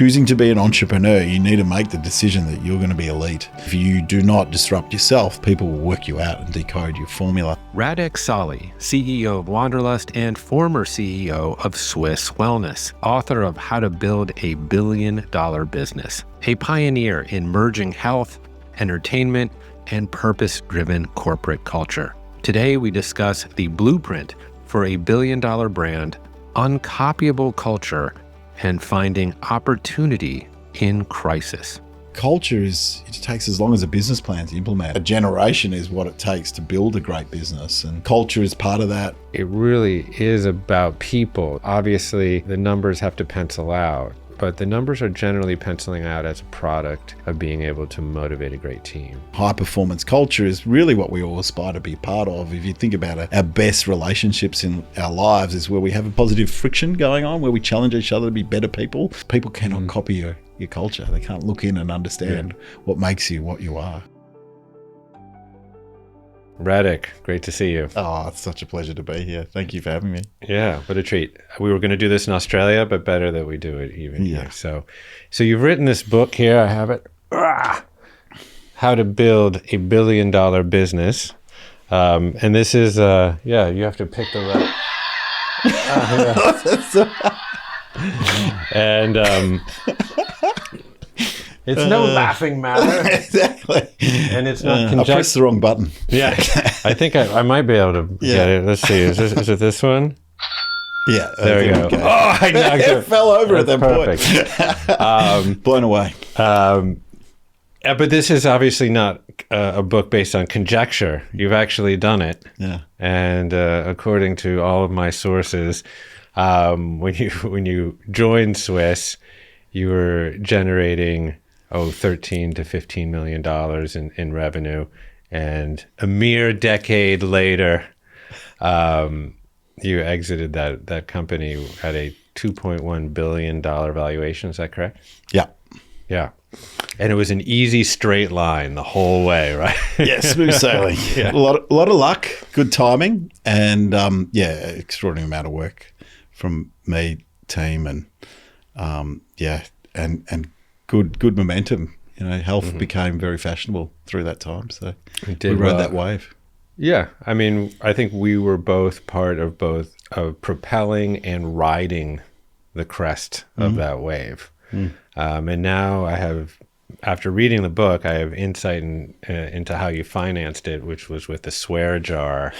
choosing to be an entrepreneur, you need to make the decision that you're going to be elite. If you do not disrupt yourself, people will work you out and decode your formula. Radek Sali, CEO of Wanderlust and former CEO of Swisse Wellness, author of How to Build a $1 Billion Business, a pioneer in merging health, entertainment, and purpose-driven corporate culture. Today, we discuss the blueprint for a $1 billion brand, uncopyable culture, and finding opportunity in crisis. Culture it takes as long as a business plan to implement. A generation is what it takes to build a great business, and culture is part of that. It really is about people. Obviously, the numbers have to pencil out, but the numbers are generally penciling out as a product of being able to motivate a great team. High performance culture is really what we all aspire to be part of. If you think about it, our best relationships in our lives is where we have a positive friction going on, where we challenge each other to be better people. People cannot copy your culture. They can't look in and understand what makes you what you are. Radek, great to see you. Oh, it's such a pleasure to be here. Thank you for having me. Yeah, what a treat. We were going to do this in Australia, but better that we do it even here. So you've written this book here. I have it. How to Build a $1 Billion Business. And this is, you have to pick the right. And it's no laughing matter. Exactly. And it's not I pressed the wrong button. Yeah. I think I might be able to get it. Let's see. Is it this one? Yeah. There we go. Oh, I knocked it fell over at that point. Blown away. But this is obviously not a book based on conjecture. You've actually done it. Yeah. And according to all of my sources, when you joined Swisse, you were generating $13 to $15 million in revenue, and a mere decade later, you exited that company at a $2.1 billion valuation. Is that correct? Yeah. Yeah. And it was an easy straight line the whole way, right? Yeah, smooth sailing. Yeah. A lot of luck, good timing, and extraordinary amount of work from me, team, and and good momentum. You know, health became very fashionable through that time, so we rode that wave. Yeah, I mean, I think we were both part of propelling and riding the crest of that wave. And now I have, after reading the book, I have insight into how you financed it, which was with the swear jar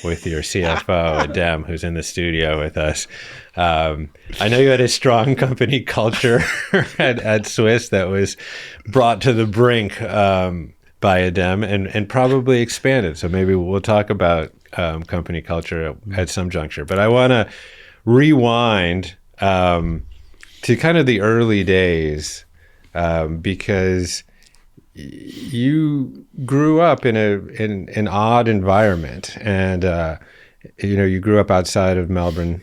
with your CFO, Adem, who's in the studio with us. I know you had a strong company culture at Swisse that was brought to the brink by Adem and probably expanded. So maybe we'll talk about company culture at some juncture. But I want to rewind to kind of the early days, because you grew up in an odd environment, and you grew up outside of Melbourne,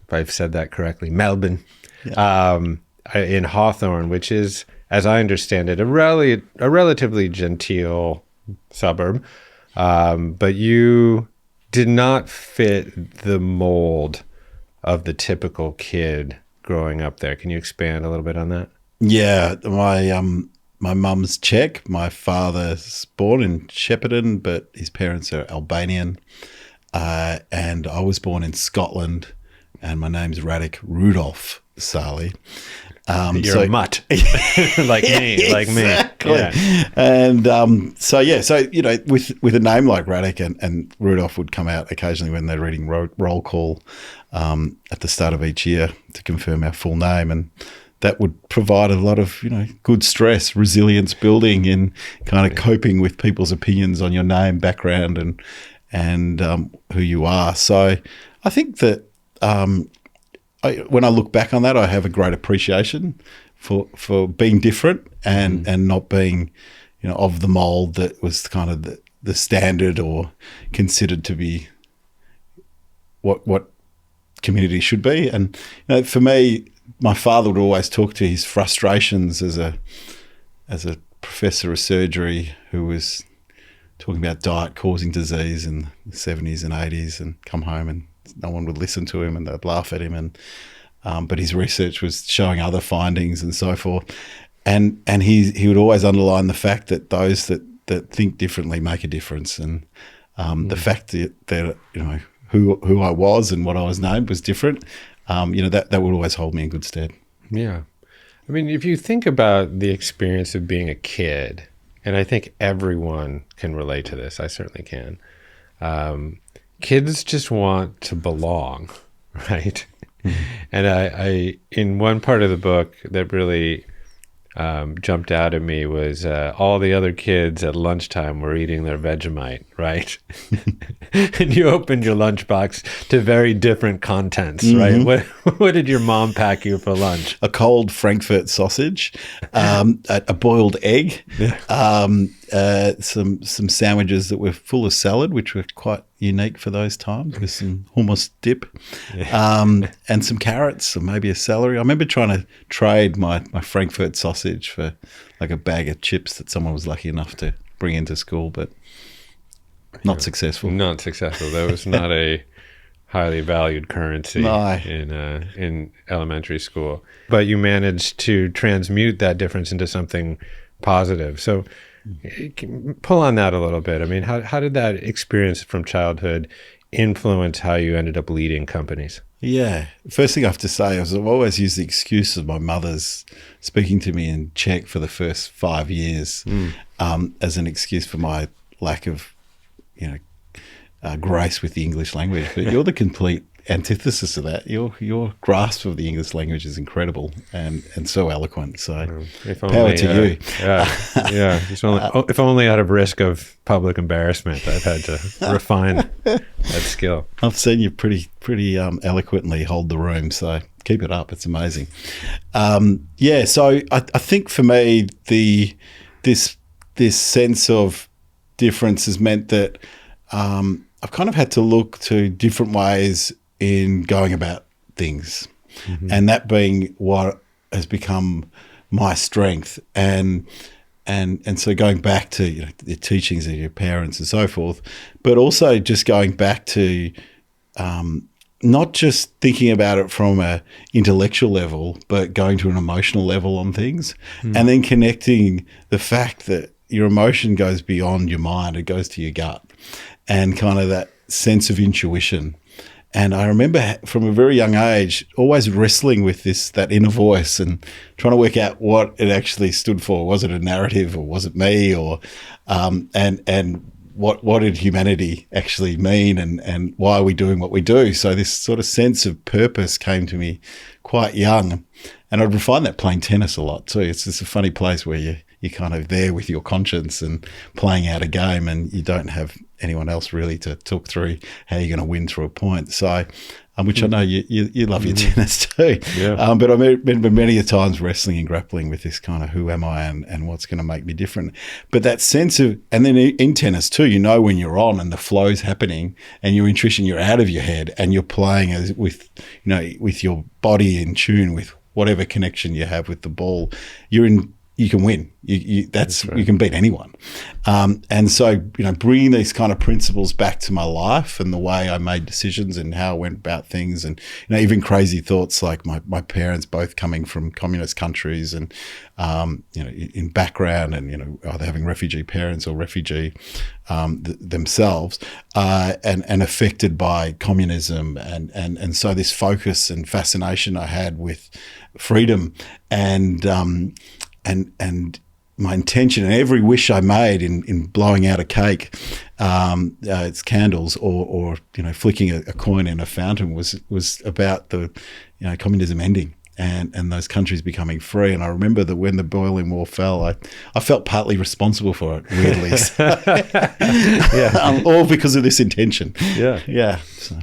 if I've said that correctly, Melbourne, in Hawthorne, which is, as I understand it, a relatively genteel suburb, but you did not fit the mold of the typical kid growing up there. Can you expand a little bit on that? Yeah, my mum's Czech. My father's born in Shepparton, but his parents are Albanian. And I was born in Scotland, and my name's Radek Rudolph Sali. You're a mutt, like me. Exactly. Yeah. And so with a name like Radek and Rudolph would come out occasionally when they're reading roll call at the start of each year to confirm our full name, and that would provide a lot of good stress, resilience building in kind of coping with people's opinions on your name, background, and who you are. So I think that when I look back on that, I have a great appreciation for being different and not being, of the mold that was kind of the standard or considered to be what community should be. And for me, my father would always talk to his frustrations as a professor of surgery who was talking about diet causing disease in the 70s and 80s, and come home and no one would listen to him and they'd laugh at him. And but his research was showing other findings and so forth. And he would always underline the fact that those that think differently make a difference, and the fact that you know who I was and what I was named was different. You know, that would always hold me in good stead. Yeah. I mean, if you think about the experience of being a kid, and I think everyone can relate to this, I certainly can. Kids just want to belong, right? Mm-hmm. And I in one part of the book that really jumped out at me was all the other kids at lunchtime were eating their Vegemite, right? And you opened your lunchbox to very different contents, right? What did your mom pack you for lunch? A cold Frankfurt sausage, a boiled egg, some sandwiches that were full of salad, which were quite unique for those times, with some hummus dip, and some carrots or maybe a celery. I remember trying to trade my Frankfurt sausage for like a bag of chips that someone was lucky enough to bring into school, but not successful. Not successful. That was not a highly valued currency in elementary school. But you managed to transmute that difference into something positive. So pull on that a little bit. I mean, how did that experience from childhood influence how you ended up leading companies? Yeah. First thing I have to say is I've always used the excuse of my mother's speaking to me in Czech for the first 5 years as an excuse for my lack of, grace with the English language. But you're the complete antithesis of that. Your grasp of the English language is incredible and so eloquent. So power to you. Yeah. If only out of risk of public embarrassment, I've had to refine that skill. I've seen you pretty eloquently hold the room. So keep it up. It's amazing. So I think for me, this sense of difference has meant that I've kind of had to look to different ways in going about things, and that being what has become my strength, and so going back to the teachings of your parents and so forth, but also just going back to not just thinking about it from a intellectual level, but going to an emotional level on things, and then connecting the fact that your emotion goes beyond your mind; it goes to your gut, and kind of that sense of intuition. And I remember from a very young age always wrestling with that inner voice and trying to work out what it actually stood for. Was it a narrative, or was it me, or and what did humanity actually mean, and why are we doing what we do? So this sort of sense of purpose came to me quite young, and I'd find that playing tennis a lot too. It's just a funny place where you're kind of there with your conscience and playing out a game, and you don't have anyone else really to talk through how you're going to win through a point. So, which I know you love your tennis too. Yeah. But I remember many a times wrestling and grappling with this kind of who am I and what's going to make me different. But that sense of, and then in tennis too, when you're on and the flow's happening and your intuition, you're out of your head and you're playing with your body in tune with whatever connection you have with the ball. You can win. That's right. You can beat anyone. And so, bringing these kind of principles back to my life and the way I made decisions and how I went about things, and even crazy thoughts like my parents both coming from communist countries and in background, and either having refugee parents or refugee themselves, and affected by communism, and so this focus and fascination I had with freedom and my intention and every wish I made in blowing out a cake, its candles, or flicking a coin in a fountain was about the communism ending and those countries becoming free. And I remember that when the Berlin Wall fell, I felt partly responsible for it, weirdly. All because of this intention. Yeah. So.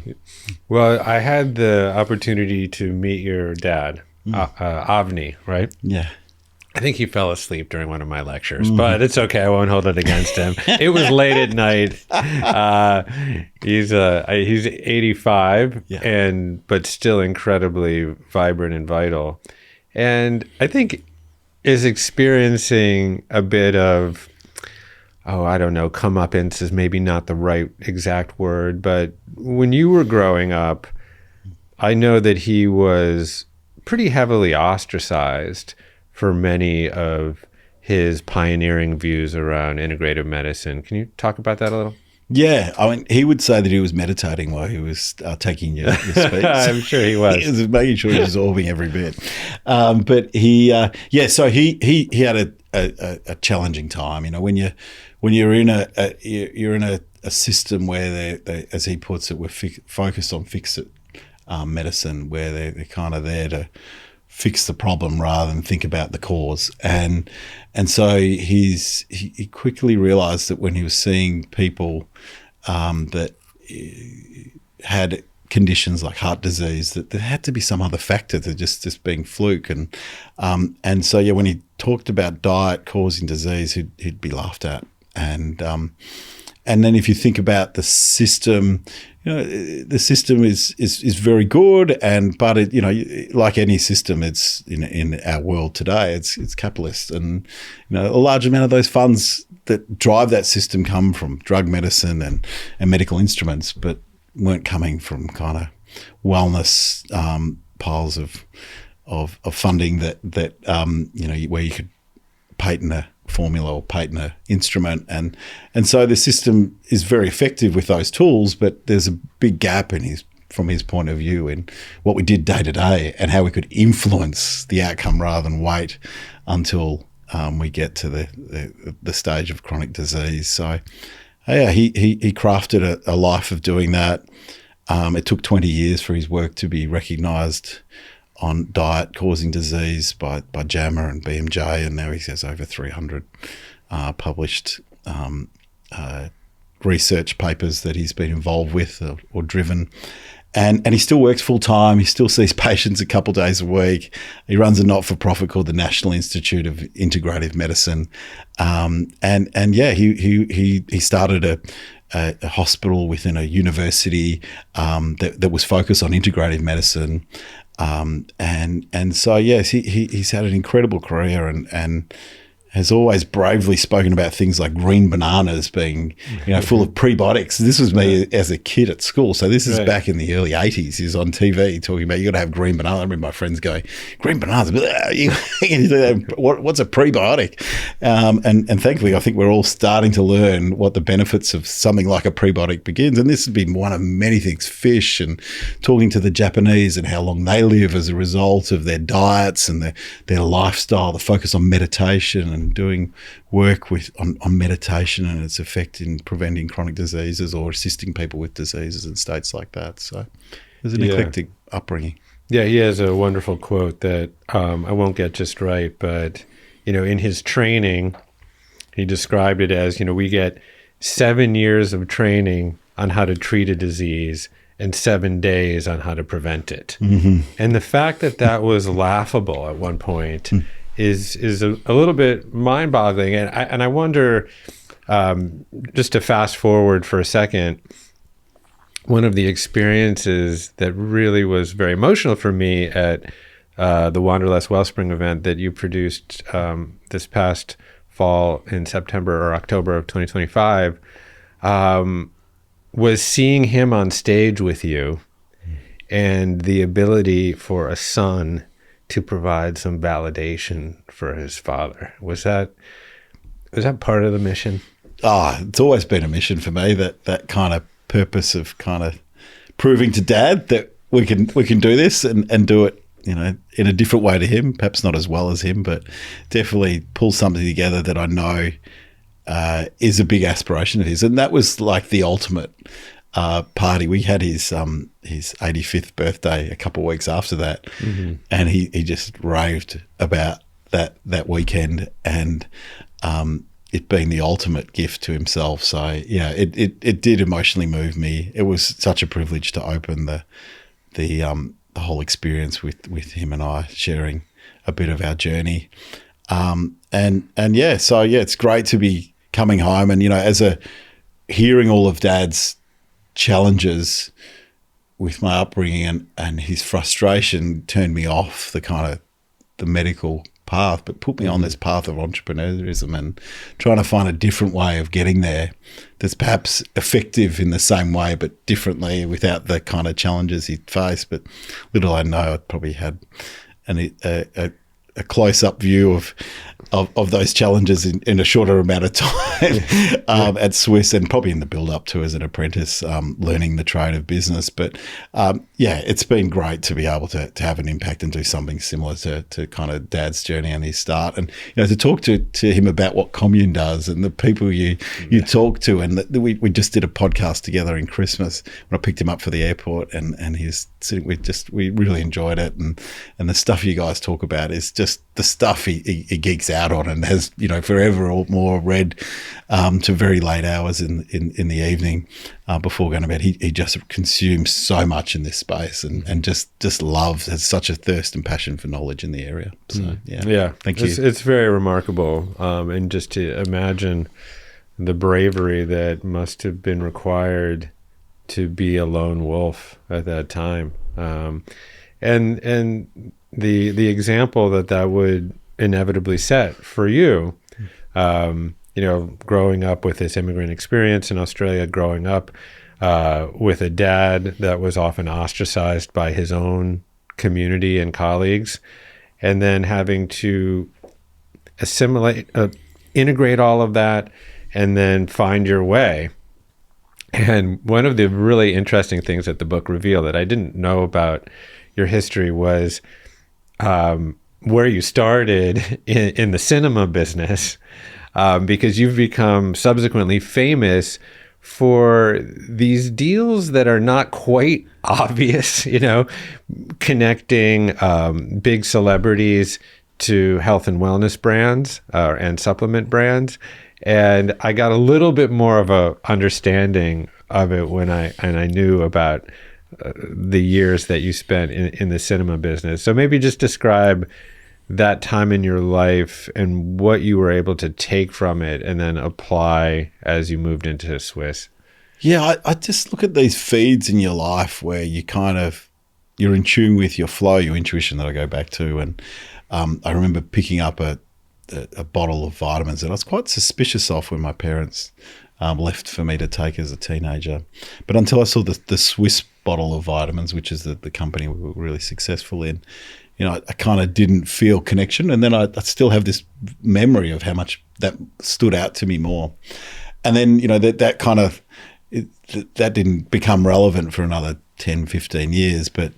Well, I had the opportunity to meet your dad, Avni, right? Yeah. I think he fell asleep during one of my lectures, but it's okay. I won't hold it against him. It was late at night. He's 85, but still incredibly vibrant and vital. And I think is experiencing a bit of, comeuppance is maybe not the right exact word, but when you were growing up, I know that he was pretty heavily ostracized for many of his pioneering views around integrative medicine. Can you talk about that a little? Yeah, I mean, he would say that he was meditating while he was taking your speech. I'm sure he was. He was making sure he was absorbing every bit. But he, so he had a challenging time. You know, when you're in a system where they, as he puts it, we're focused on fix-it medicine, where they're kind of there to fix the problem rather than think about the cause. And so he quickly realized that when he was seeing people that had conditions like heart disease, that there had to be some other factor to just being fluke. And so when he talked about diet causing disease, he'd be laughed at. And then if you think about the system, you know, the system is very good, but it, you know, like any system, it's in our world today, it's capitalist, and you know, a large amount of those funds that drive that system come from drug medicine and medical instruments, but weren't coming from kind of wellness piles of funding that you know, where you could patent a formula or patent an instrument, and so the system is very effective with those tools, but there's a big gap from his point of view in what we did day to day and how we could influence the outcome rather than wait until we get to the stage of chronic disease. So he crafted a life of doing that. It took 20 years for his work to be recognised on diet causing disease by JAMA and BMJ, and now he has over 300 published research papers that he's been involved with or driven. And he still works full time. He still sees patients a couple of days a week. He runs a not-for-profit called the National Institute of Integrative Medicine. He started a hospital within a university that was focused on integrative medicine. So yes, he's had an incredible career and has always bravely spoken about things like green bananas being, you know, full of prebiotics. This was me as a kid at school. So this is back in the early 80s. He was on TV talking about you got to have green banana. I remember my friends going, green bananas, what's a prebiotic? And thankfully, I think we're all starting to learn what the benefits of something like a prebiotic begins. And this has been one of many things, fish, and talking to the Japanese and how long they live as a result of their diets and their lifestyle, the focus on meditation and doing work on meditation and its effect in preventing chronic diseases or assisting people with diseases in states like that. So there's an eclectic upbringing. Yeah, he has a wonderful quote that I won't get just right, but you know, in his training, he described it as, you know, we get 7 years of training on how to treat a disease and 7 days on how to prevent it. Mm-hmm. And the fact that was laughable at one point is a little bit mind-boggling, and I wonder, just to fast forward for a second, one of the experiences that really was very emotional for me at the Wanderlust Wellspring event that you produced this past fall in September or October of 2025 was seeing him on stage with you and the ability for a son to provide some validation for his father. Was that part of the mission? It's always been a mission for me, that kind of purpose of kind of proving to Dad that we can do this and do it, you know, in a different way to him, perhaps not as well as him, but definitely pull something together that I know is a big aspiration of his. And that was like the ultimate party. We had his 85th birthday a couple of weeks after that, and he just raved about that weekend and it being the ultimate gift to himself. So yeah, it did emotionally move me. It was such a privilege to open the whole experience with him and I sharing a bit of our journey. It's great to be coming home and, you know, hearing all of Dad's challenges with my upbringing and his frustration turned me off the medical path, but put me on this path of entrepreneurism and trying to find a different way of getting there that's perhaps effective in the same way but differently without the kind of challenges he'd faced. But little I know, I probably had a close-up view of those challenges in a shorter amount of time at Swisse, and probably in the build-up to as an apprentice, learning the trade of business. But it's been great to be able to have an impact and do something similar to kind of Dad's journey and his start, and to talk to him about what Commune does and the people you talk to. And we just did a podcast together in Christmas when I picked him up for the airport, and he's sitting. We really enjoyed it, and the stuff you guys talk about is just the stuff he geeks out on and has forever or more read to very late hours in the evening before going to bed. He just consumes so much in this space and just loves, has such a thirst and passion for knowledge in the area. So thank you. It's very remarkable, and just to imagine the bravery that must have been required to be a lone wolf at that time, and the example that would inevitably set for you, growing up with this immigrant experience in Australia, growing up with a dad that was often ostracized by his own community and colleagues, and then having to assimilate, integrate all of that, and then find your way. And one of the really interesting things that the book revealed that I didn't know about your history was where you started in the cinema business, because you've become subsequently famous for these deals that are not quite obvious, connecting big celebrities to health and wellness brands and supplement brands. And I got a little bit more of a understanding of it when I knew about the years that you spent in the cinema business. So maybe just describe that time in your life and what you were able to take from it and then apply as you moved into Swisse. Yeah, I just look at these feeds in your life where you're in tune with your flow, your intuition that I go back to. And I remember picking up a bottle of vitamins that I was quite suspicious of when my parents left for me to take as a teenager. But until I saw the Swisse bottle of vitamins, which is the company we were really successful in, I kind of didn't feel connection. And then I still have this memory of how much that stood out to me more. And then, that kind of, that didn't become relevant for another 10, 15 years. But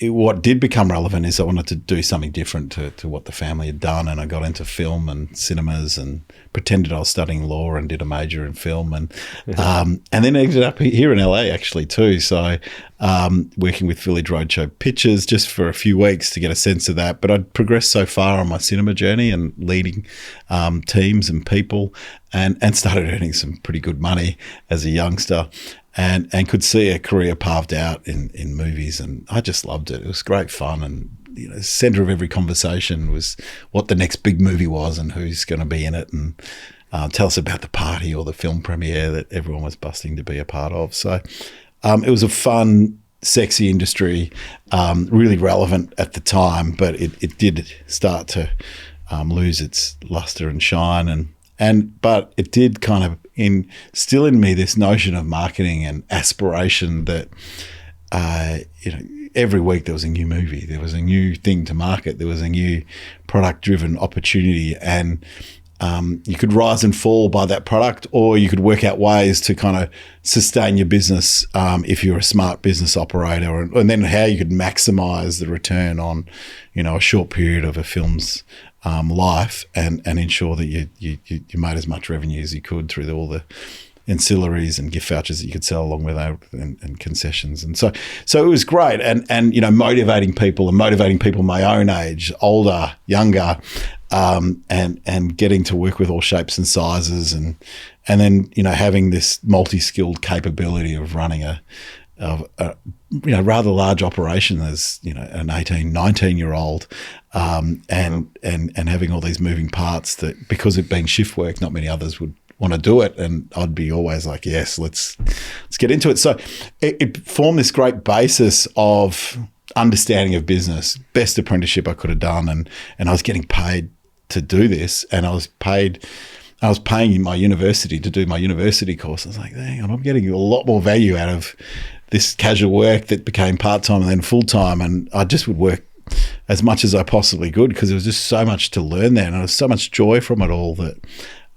what did become relevant is I wanted to do something different to what the family had done. And I got into film and cinemas and pretended I was studying law and did a major in film. And then ended up here in LA actually too. So working with Village Roadshow Pictures just for a few weeks to get a sense of that. But I'd progressed so far on my cinema journey and leading teams and people and started earning some pretty good money as a youngster. And could see a career carved out in movies, and I just loved it. It was great fun, and the center of every conversation was what the next big movie was and who's going to be in it, and tell us about the party or the film premiere that everyone was busting to be a part of. So it was a fun, sexy industry, really relevant at the time, but it did start to lose its luster and shine, but it did kind of instill in me this notion of marketing and aspiration that every week there was a new movie, there was a new thing to market, there was a new product-driven opportunity, and you could rise and fall by that product, or you could work out ways to kind of sustain your business if you're a smart business operator, and then how you could maximize the return on a short period of a film's life and ensure that you made as much revenue as you could through all the ancillaries and gift vouchers that you could sell along with that and concessions. And so it was great. And motivating people my own age, older, younger, and getting to work with all shapes and sizes and then, having this multi-skilled capability of running a rather large operation as, an 18, 19-year-old, and having all these moving parts that, because it being shift work, not many others would want to do it. And I'd be always like, yes, let's get into it. So it formed this great basis of understanding of business, best apprenticeship I could have done. And I was getting paid to do this, and I was paying my university to do my university course. I was like, hang on, I'm getting a lot more value out of this casual work that became part-time and then full-time. And I just would work as much as I possibly could, because there was just so much to learn there, and there was so much joy from it all that.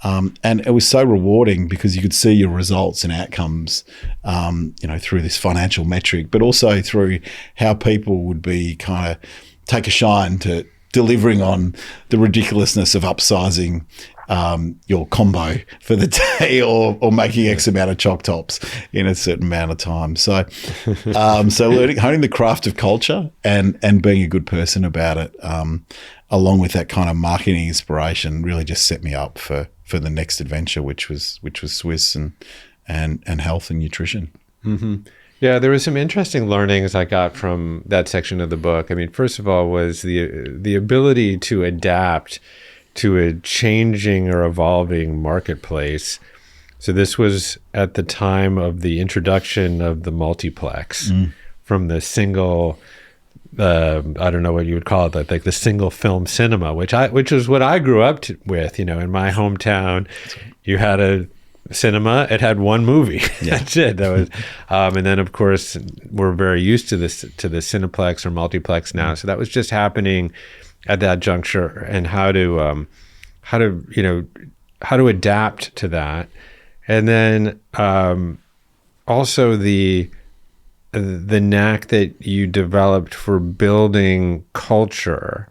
And it was so rewarding because you could see your results and outcomes, through this financial metric, but also through how people would be kind of take a shine to delivering on the ridiculousness of upsizing your combo for the day or making X amount of chalk tops in a certain amount of time. So, honing the craft of culture and being a good person about it, along with that kind of marketing inspiration, really just set me up for the next adventure, which was Swisse and health and nutrition. Mm-hmm. Yeah, there was some interesting learnings I got from that section of the book. I mean, first of all, was the ability to adapt to a changing or evolving marketplace. So this was at the time of the introduction of the multiplex, from the single, I don't know what you would call it, like the single film cinema, which is what I grew up with. In my hometown, you had a cinema, it had one movie. Yeah. That's it. That was, and then of course we're very used to the cineplex or multiplex now. So that was just happening at that juncture, and how to adapt to that, and then also the knack that you developed for building culture.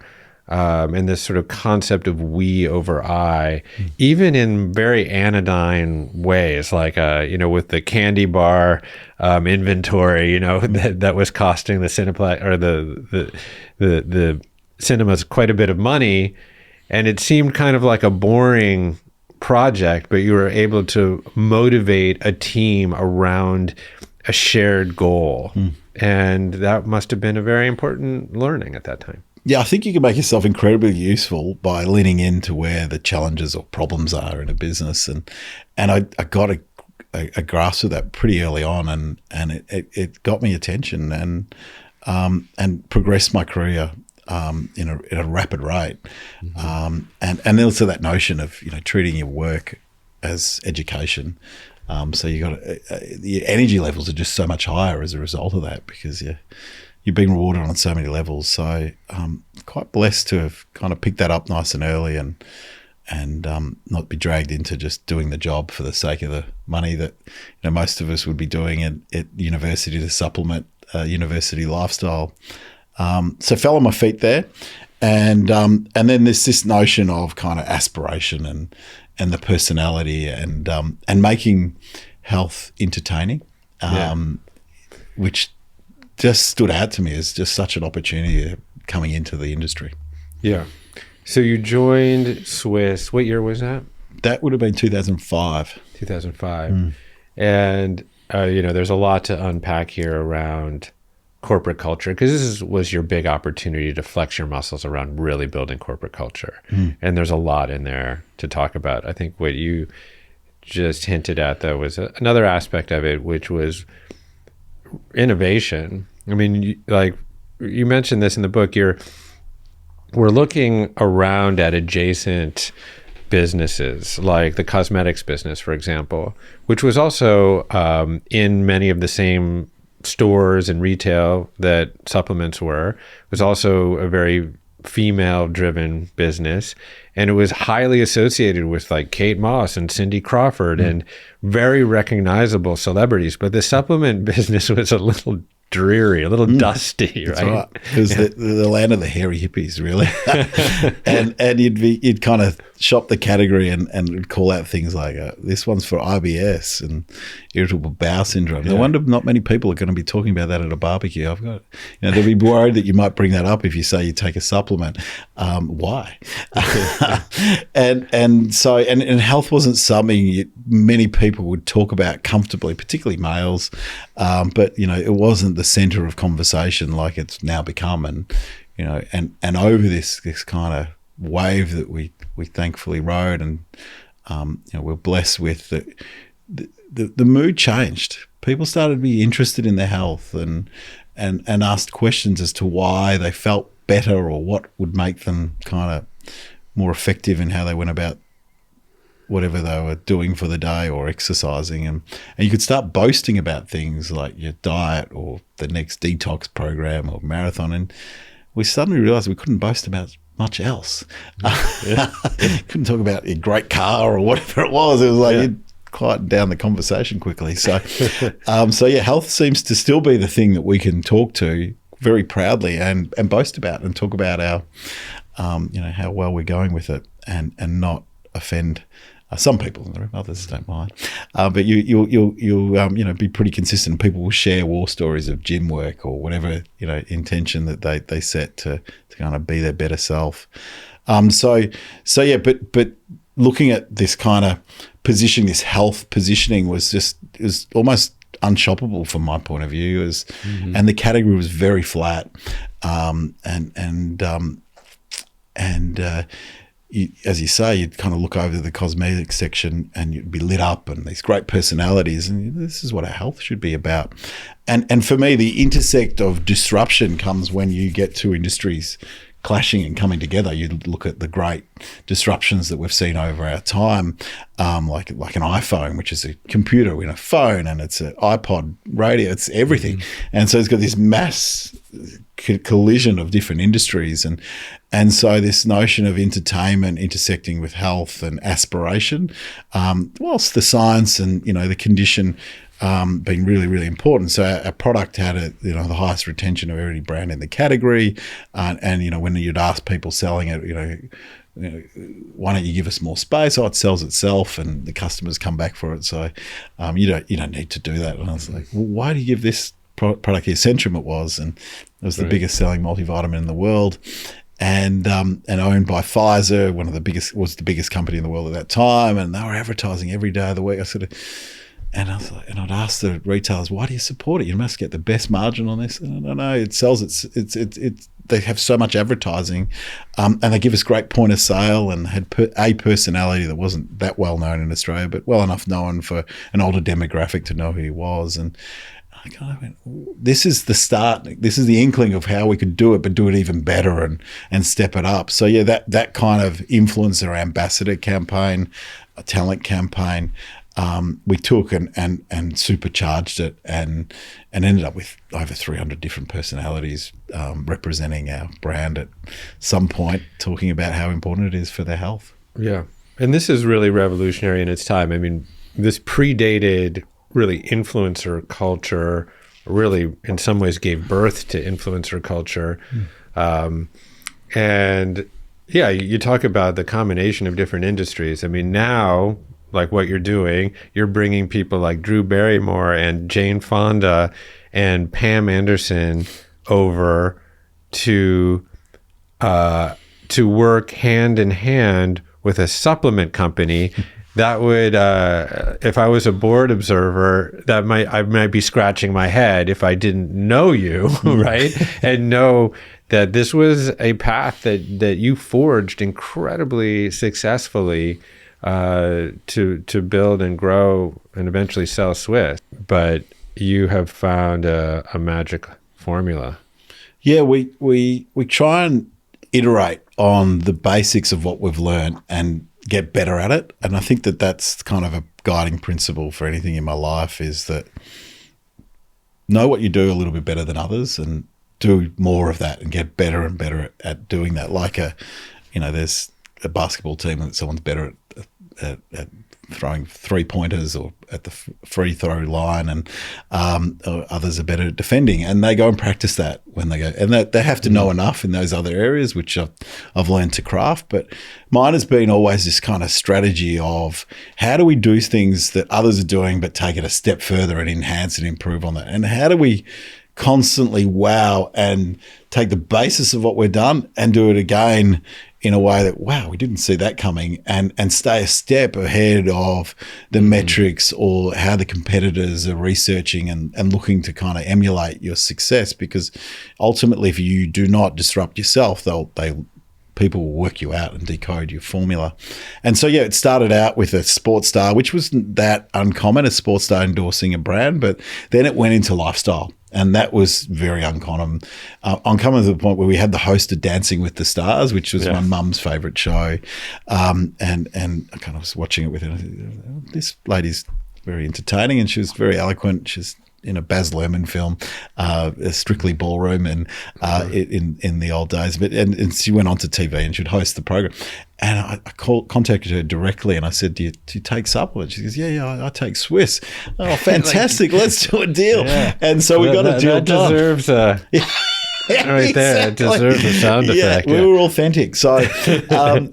And this sort of concept of we over I, even in very anodyne ways, like with the candy bar inventory, that was costing the cineplex or the cinemas quite a bit of money, and it seemed kind of like a boring project, but you were able to motivate a team around a shared goal, and that must have been a very important learning at that time. Yeah, I think you can make yourself incredibly useful by leaning into where the challenges or problems are in a business, and I got a grasp of that pretty early on, and it got me attention and progressed my career at a rapid rate, and also that notion of treating your work as education. So you got the energy levels are just so much higher as a result of that, because you've been rewarded on so many levels. So quite blessed to have kind of picked that up nice and early, and not be dragged into just doing the job for the sake of the money that most of us would be doing at university to supplement university lifestyle. So fell on my feet there, and then there's this notion of kind of aspiration and the personality and making health entertaining, which just stood out to me as just such an opportunity coming into the industry. Yeah. So you joined Swisse. What year was that? That would have been 2005. 2005. And, there's a lot to unpack here around corporate culture, because this was your big opportunity to flex your muscles around really building corporate culture. And there's a lot in there to talk about. I think what you just hinted at, though, was another aspect of it, which was innovation. I mean, like you mentioned this in the book, we're looking around at adjacent businesses, like the cosmetics business, for example, which was also in many of the same stores and retail that supplements were. It was also a very female-driven business, and it was highly associated with like Kate Moss and Cindy Crawford and very recognizable celebrities. But the supplement business was a little dreary, a little dusty, That's right? It was the land of the hairy hippies, really. and you'd kind of shop the category and call out things like, this one's for IBS and irritable bowel syndrome. No wonder not many people are going to be talking about that at a barbecue. I've got, they'll be worried that you might bring that up if you say you take a supplement. Why? and health wasn't something many people would talk about comfortably, particularly males. But it wasn't the center of conversation like it's now become. And over this kind of wave that we thankfully rode, and we're blessed with the mood changed. People started to be interested in their health and asked questions as to why they felt better or what would make them kind of more effective in how they went about whatever they were doing for the day or exercising. And you could start boasting about things like your diet or the next detox program or marathon. And we suddenly realized we couldn't boast about much else. Couldn't talk about a great car or whatever it was. It was like you'd quieten down the conversation quickly. So, health seems to still be the thing that we can talk to very proudly and boast about and talk about our, how well we're going with it and not offend some people in the room. Others don't mind, but you'll be pretty consistent. People will share war stories of gym work or whatever intention that they set to kind of be their better self. But looking at this kind of positioning, this health positioning was almost unshoppable from my point of view, and the category was very flat, as you say, you'd kind of look over the cosmetics section and you'd be lit up and these great personalities, and this is what our health should be about. And for me, the intersect of disruption comes when you get two industries clashing and coming together. You look at the great disruptions that we've seen over our time, like an iPhone, which is a computer in a phone, and it's an iPod radio, it's everything. And so it's got this mass collision of different industries, and so this notion of entertainment intersecting with health and aspiration, whilst the science and the condition being really, really important. So our product had the highest retention of every brand in the category, and when you'd ask people selling it, why don't you give us more space? Oh, it sells itself, and the customers come back for it. So you don't need to do that. And I was like, well, why do you give this product here? Centrum it was, and it was the biggest selling multivitamin in the world, and owned by Pfizer, was the biggest company in the world at that time, and they were advertising every day of the week. And I was like, and I'd ask the retailers, why do you support it? You must get the best margin on this. And I don't know, it sells. They have so much advertising, and they give us great point of sale, and had a personality that wasn't that well known in Australia, but well enough known for an older demographic to know who he was. And I kind of went, this is the start. This is the inkling of how we could do it, but do it even better and step it up. So that kind of influencer ambassador campaign, a talent campaign, we took and supercharged it and ended up with over 300 different personalities representing our brand at some point, talking about how important it is for their health. Yeah. And this is really revolutionary in its time. I mean, this predated really influencer culture, really in some ways gave birth to influencer culture. And yeah, you talk about the combination of different industries. I mean, now, like what you're doing, you're bringing people like Drew Barrymore and Jane Fonda and Pam Anderson over to work hand in hand with a supplement company that would, if I was a board observer, I might be scratching my head if I didn't know you, right? And know that this was a path that you forged incredibly successfully to build and grow and eventually sell Swisse. But you have found a magic formula. Yeah, we try and iterate on the basics of what we've learned and get better at it. And I think that that's kind of a guiding principle for anything in my life, is that know what you do a little bit better than others and do more of that and get better and better at doing that. Like there's a basketball team that someone's better at throwing 3-pointers or at the free throw line, and others are better at defending, and they go and practice that when they go, and they have to know enough in those other areas, which I've learned to craft. But mine has been always this kind of strategy of how do we do things that others are doing but take it a step further and enhance and improve on that, and how do we constantly wow and take the basis of what we've done and do it again in a way that, wow, we didn't see that coming, and stay a step ahead of the metrics or how the competitors are researching and looking to kind of emulate your success. Because ultimately, if you do not disrupt yourself, people will work you out and decode your formula. And so, it started out with a sports star, which wasn't that uncommon, a sports star endorsing a brand, but then it went into lifestyle. And that was very uncommon. Uncommon to the point where we had the host of Dancing with the Stars, which was my mum's favourite show. And I kind of was watching it with her. This lady's very entertaining, and she was very eloquent. She's in a Baz Luhrmann film, Strictly Ballroom, and in the old days. But and she went on to TV and she'd host the program. And I contacted her directly and I said, do you take supplements? She goes, yeah, I take Swisse. Oh, fantastic. Let's do a deal. Yeah. And so we got a deal done. That deserves right there. It deserves a sound effect. We were authentic. So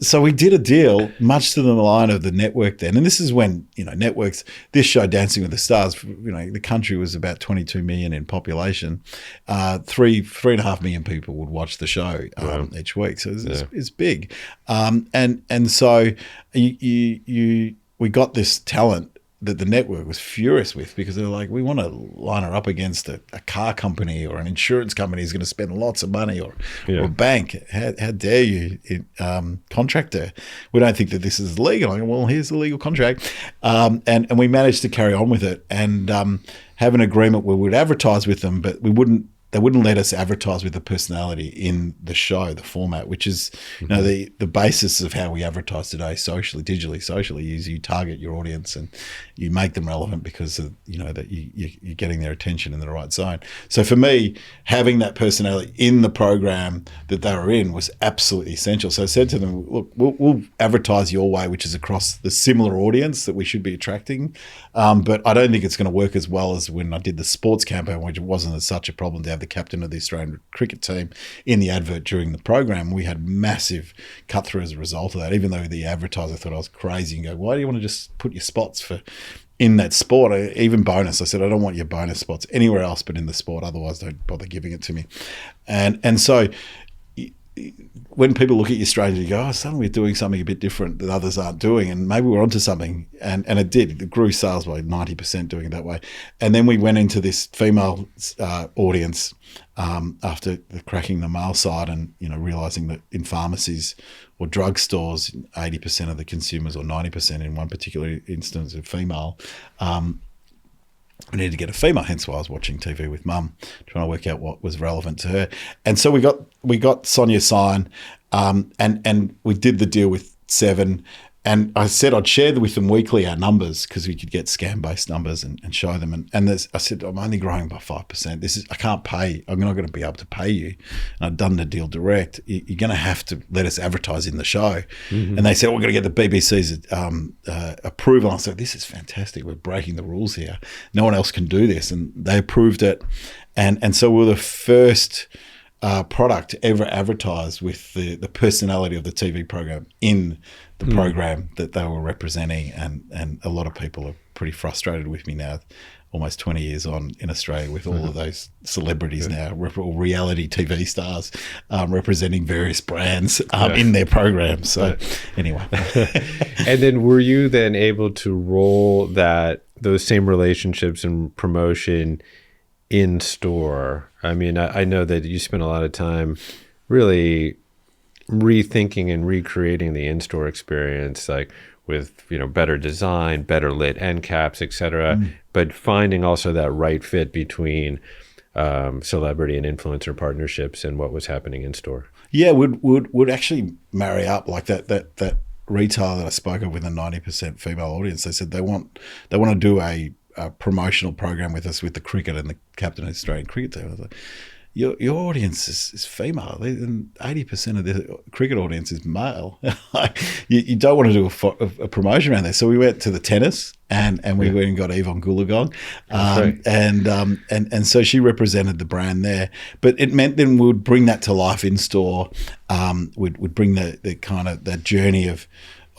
so we did a deal, much to the line of the network then. And this is when, networks, this show, Dancing with the Stars, the country was about 22 million in population. 3.5 million people would watch the show each week. So it's big. And so we got this talent that the network was furious with, because they're like, we want to line her up against a car company or an insurance company who's going to spend lots of money, or a bank. How dare you contract her? We don't think that this is legal. I'm like, well, here's the legal contract. And we managed to carry on with it and have an agreement where we'd advertise with them, but they wouldn't let us advertise with the personality in the show, the format, which is the basis of how we advertise today, digitally socially, is you target your audience and you make them relevant because of, that you're getting their attention in the right zone. So for me, having that personality in the program that they were in was absolutely essential. So I said to them, look, we'll advertise your way, which is across the similar audience that we should be attracting. But I don't think it's going to work as well as when I did the sports campaign, which wasn't such a problem to have the captain of the Australian cricket team in the advert during the program. We had massive cut through as a result of that, even though the advertiser thought I was crazy and go, why do you want to just put your spots in that sport? Even bonus, I said, I don't want your bonus spots anywhere else but in the sport, otherwise don't bother giving it to me. And so when people look at you strangely, you go, suddenly we're doing something a bit different that others aren't doing, and maybe we're onto something. And it did. It grew sales by 90% doing it that way. And then we went into this female audience after cracking the male side and, realising that in pharmacies or drugstores, 80% of the consumers, or 90% in one particular instance, are female. We needed to get a female, hence why I was watching TV with Mum, trying to work out what was relevant to her. And so we got Sonia Sign, and we did the deal with Seven. And I said I'd share with them weekly our numbers, because we could get scam-based numbers and show them. And I said, I'm only growing by 5%. I can't pay. I'm not going to be able to pay you. And I'd done the deal direct. You're going to have to let us advertise in the show. Mm-hmm. And they said, we're going to get the BBC's approval. I said, this is fantastic. We're breaking the rules here. No one else can do this. And they approved it. And so we were the first product ever advertised with the personality of the TV program in the program that they were representing, and a lot of people are pretty frustrated with me now, almost 20 years on in Australia, with all of those celebrities now, reality TV stars, representing various brands in their programs. So anyway. And then were you then able to roll those same relationships and promotion in store? I mean, I know that you spent a lot of time really rethinking and recreating the in-store experience, like with better design, better lit end caps, etc. But finding also that right fit between celebrity and influencer partnerships and what was happening in store. Yeah, would actually marry up, like that retailer that I spoke of with a 90% female audience. They said they want to do a promotional program with us with the cricket and the captain of the Australian cricket team. I was like, your audience is female, and 80% of the cricket audience is male. you don't want to do a promotion around there. So we went to the tennis, and we went and got Yvonne Goolagong, and so she represented the brand there. But it meant then we would bring that to life in store. Would bring the kind of that journey of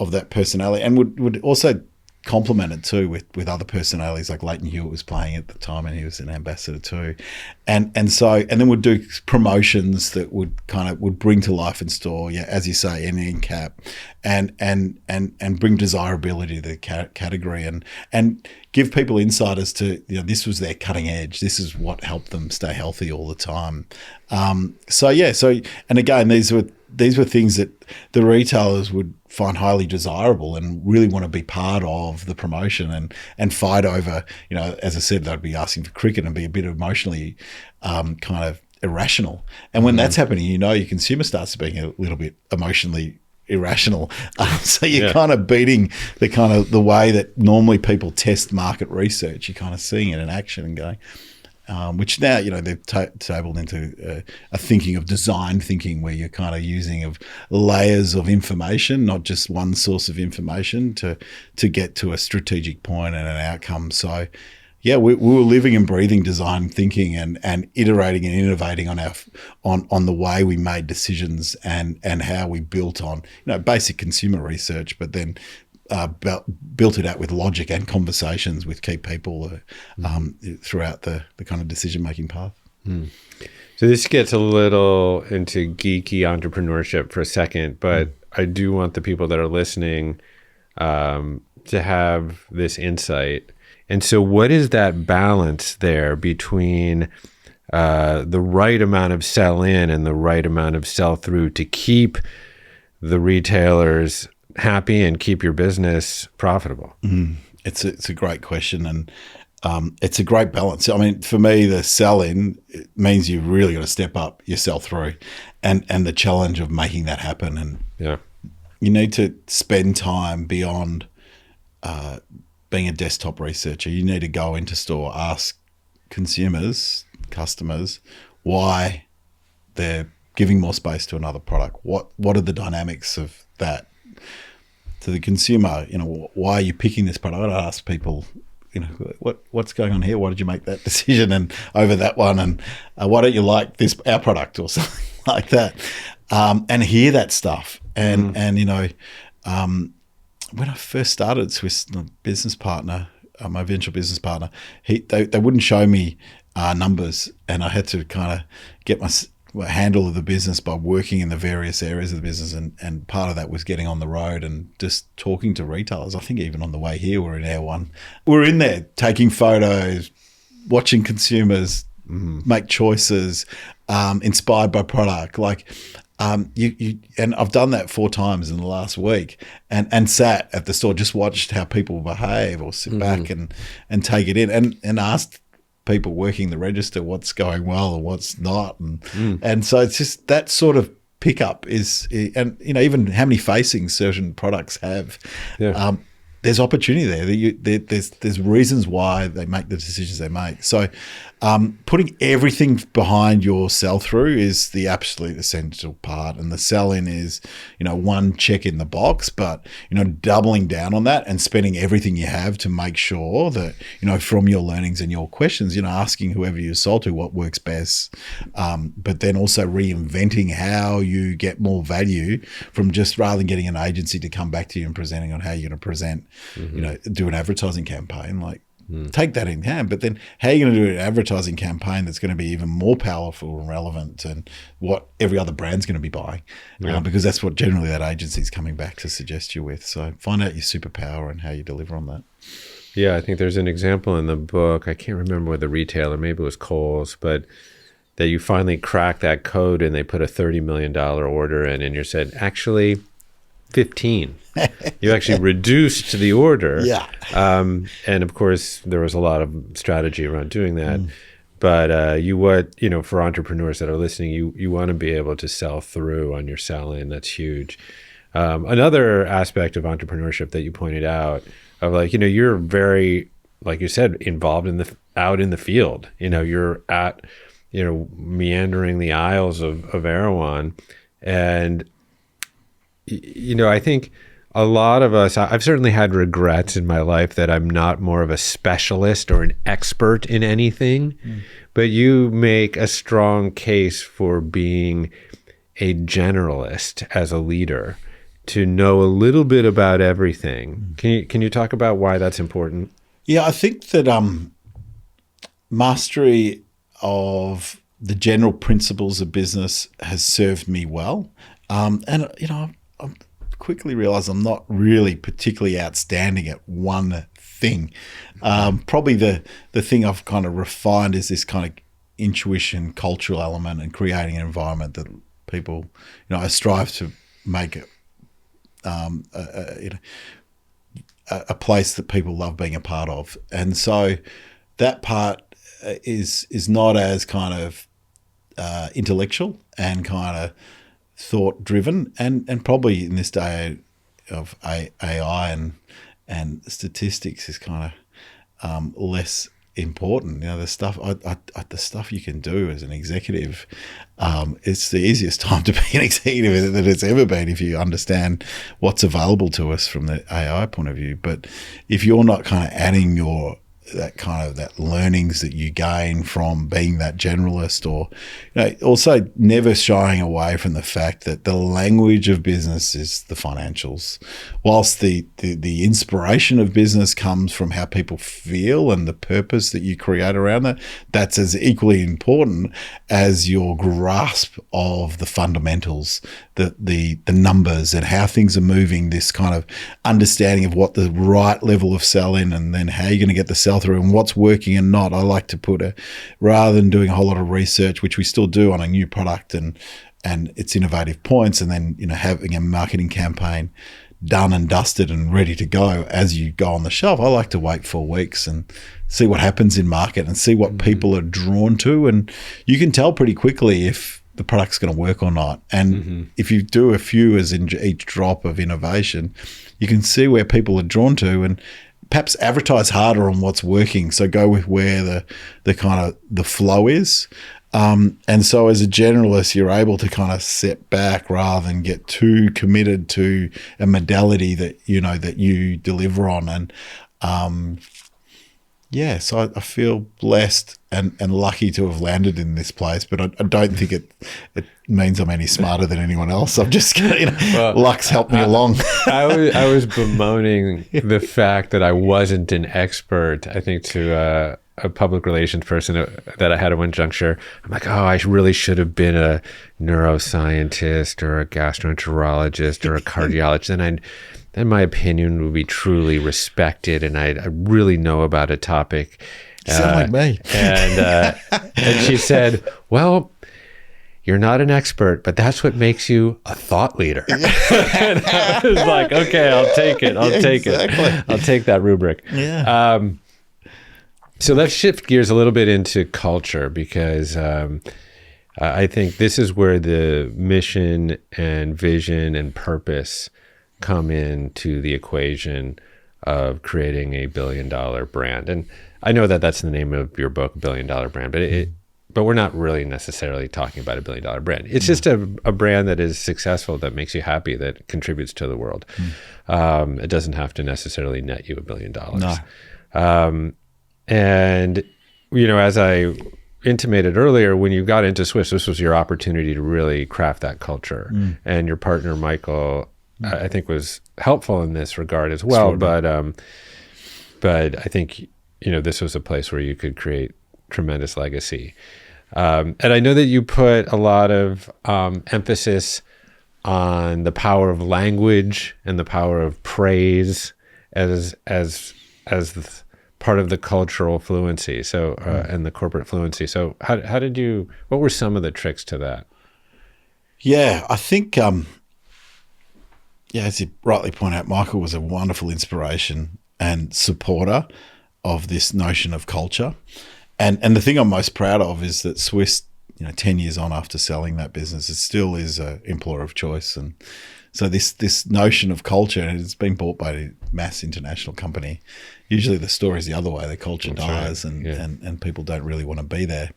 that personality, and would also complement it too with other personalities, like Leighton Hewitt was playing at the time, and he was an ambassador too, and then we'd do promotions that would bring to life in store, as you say, an end cap, and bring desirability to the category, and give people insight as to this was their cutting edge, this is what helped them stay healthy all the time. So and again, these were things that the retailers would find highly desirable and really want to be part of the promotion and fight over. As I said, they'd be asking for cricket and be a bit emotionally kind of irrational. And when that's happening, your consumer starts being a little bit emotionally irrational. So you're kind of beating the way that normally people test market research. You're kind of seeing it in action and going, which now, they've tabled into a thinking of design thinking, where you're kind of using of layers of information, not just one source of information to get to a strategic point and an outcome. So yeah, we were living and breathing design thinking and iterating and innovating on the way we made decisions and how we built on basic consumer research, but then built it out with logic and conversations with key people throughout the kind of decision-making path. So this gets a little into geeky entrepreneurship for a second, but I do want the people that are listening to have this insight. And so what is that balance there between the right amount of sell-in and the right amount of sell-through to keep the retailers happy and keep your business profitable? It's a great question, and it's a great balance. I mean, for me, the sell-in means you've really got to step up your sell-through, and the challenge of making that happen. And you need to spend time beyond being a desktop researcher. You need to go into store, ask customers, why they're giving more space to another product. What are the dynamics of that? To the consumer, why are you picking this product? I ask people, what's going on here? Why did you make that decision and over that one? And why don't you like our product or something like that? And hear that stuff. And when I first started Swisse, my business partner, my venture business partner, they wouldn't show me numbers, and I had to kind of get my handle of the business by working in the various areas of the business, and part of that was getting on the road and just talking to retailers. I think even on the way here, we're in Air One. We're in there taking photos, watching consumers make choices, inspired by product. Like and I've done that 4 times in the last week, and sat at the store, just watched how people behave or sit back and take it in, and asked people working the register what's going well and what's not, and so it's just that sort of pickup is, and even how many facings certain products have. There's opportunity there. There's reasons why they make the decisions they make. So putting everything behind your sell-through is the absolute essential part, and the sell-in is one check in the box, but doubling down on that and spending everything you have to make sure that from your learnings and your questions, asking whoever you sold to what works best, but then also reinventing how you get more value from just, rather than getting an agency to come back to you and presenting on how you're going to present, do an advertising campaign, like take that in hand, but then how are you going to do an advertising campaign that's going to be even more powerful and relevant and what every other brand's going to be buying, because that's what generally that agency is coming back to suggest you with. So find out your superpower and how you deliver on that. Yeah, I think there's an example in the book. I can't remember what the retailer, maybe it was Kohl's, but that you finally crack that code and they put a $30 million order in, and you said, actually 15. You actually reduced the order. And of course there was a lot of strategy around doing that. But for entrepreneurs that are listening, you want to be able to sell through on your sell-in. That's huge. Another aspect of entrepreneurship that you pointed out of you're very, like you said, involved out in the field. You're at meandering the aisles of Erewhon, and I think a lot of us, I've certainly had regrets in my life that I'm not more of a specialist or an expert in anything, but you make a strong case for being a generalist as a leader, to know a little bit about everything. Can you talk about why that's important? Yeah, I think that mastery of the general principles of business has served me well. And I quickly realized I'm not really particularly outstanding at one thing. Probably the thing I've kind of refined is this kind of intuition, cultural element, and creating an environment that people, I strive to make it a place that people love being a part of. And so that part is not as kind of intellectual and kind of thought driven, and probably in this day of AI and statistics is kind of less important. The stuff the stuff you can do as an executive, it's the easiest time to be an executive that it's ever been if you understand what's available to us from the AI point of view. But if you're not kind of adding that learnings that you gain from being that generalist, or also never shying away from the fact that the language of business is the financials, whilst the inspiration of business comes from how people feel and the purpose that you create around that. That's as equally important as your grasp of the fundamentals, the numbers and how things are moving, this kind of understanding of what the right level of sell in, and then how you're going to get the sell through and what's working and not. I like to put rather than doing a whole lot of research, which we still do on a new product and its innovative points, and then having a marketing campaign done and dusted and ready to go as you go on the shelf. I like to wait 4 weeks and see what happens in market and see what people are drawn to, and you can tell pretty quickly if the product's going to work or not. And if you do a few as in each drop of innovation, you can see where people are drawn to, and perhaps advertise harder on what's working. So go with where the kind of the flow is. And so as a generalist, you're able to kind of sit back rather than get too committed to a modality that you deliver on. And so I feel blessed and lucky to have landed in this place, but I don't think it means I'm any smarter than anyone else. I'm just luck's helped me along. I was bemoaning the fact that I wasn't an expert, I think, to a public relations person that I had at one juncture. I'm like, I really should have been a neuroscientist or a gastroenterologist or a cardiologist. Then my opinion would be truly respected, and I really know about a topic. You sound like me. And she said, well, you're not an expert, but that's what makes you a thought leader. And I was like, okay, I'll take it. I'll take it. I'll take that rubric. Yeah. So let's shift gears a little bit into culture, because I think this is where the mission and vision and purpose come into the equation of creating a $1 billion brand. And I know that that's the name of your book, $1 Billion Brand, but we're not really necessarily talking about a $1 billion brand. It's just a brand that is successful, that makes you happy, that contributes to the world. It doesn't have to necessarily net you $1 billion. No. And, as I intimated earlier, when you got into Swisse, this was your opportunity to really craft that culture. And your partner, Michael, I think was helpful in this regard as well. But I think, this was a place where you could create tremendous legacy. And I know that you put a lot of emphasis on the power of language and the power of praise as part of the cultural fluency. So, and the corporate fluency. So what were some of the tricks to that? Yeah, I think, as you rightly point out, Michael was a wonderful inspiration and supporter of this notion of culture. And the thing I'm most proud of is that Swisse, 10 years on after selling that business, it still is an employer of choice. And so this notion of culture, and it's been bought by a mass international company. Usually the story is the other way. The culture dies and people don't really want to be there.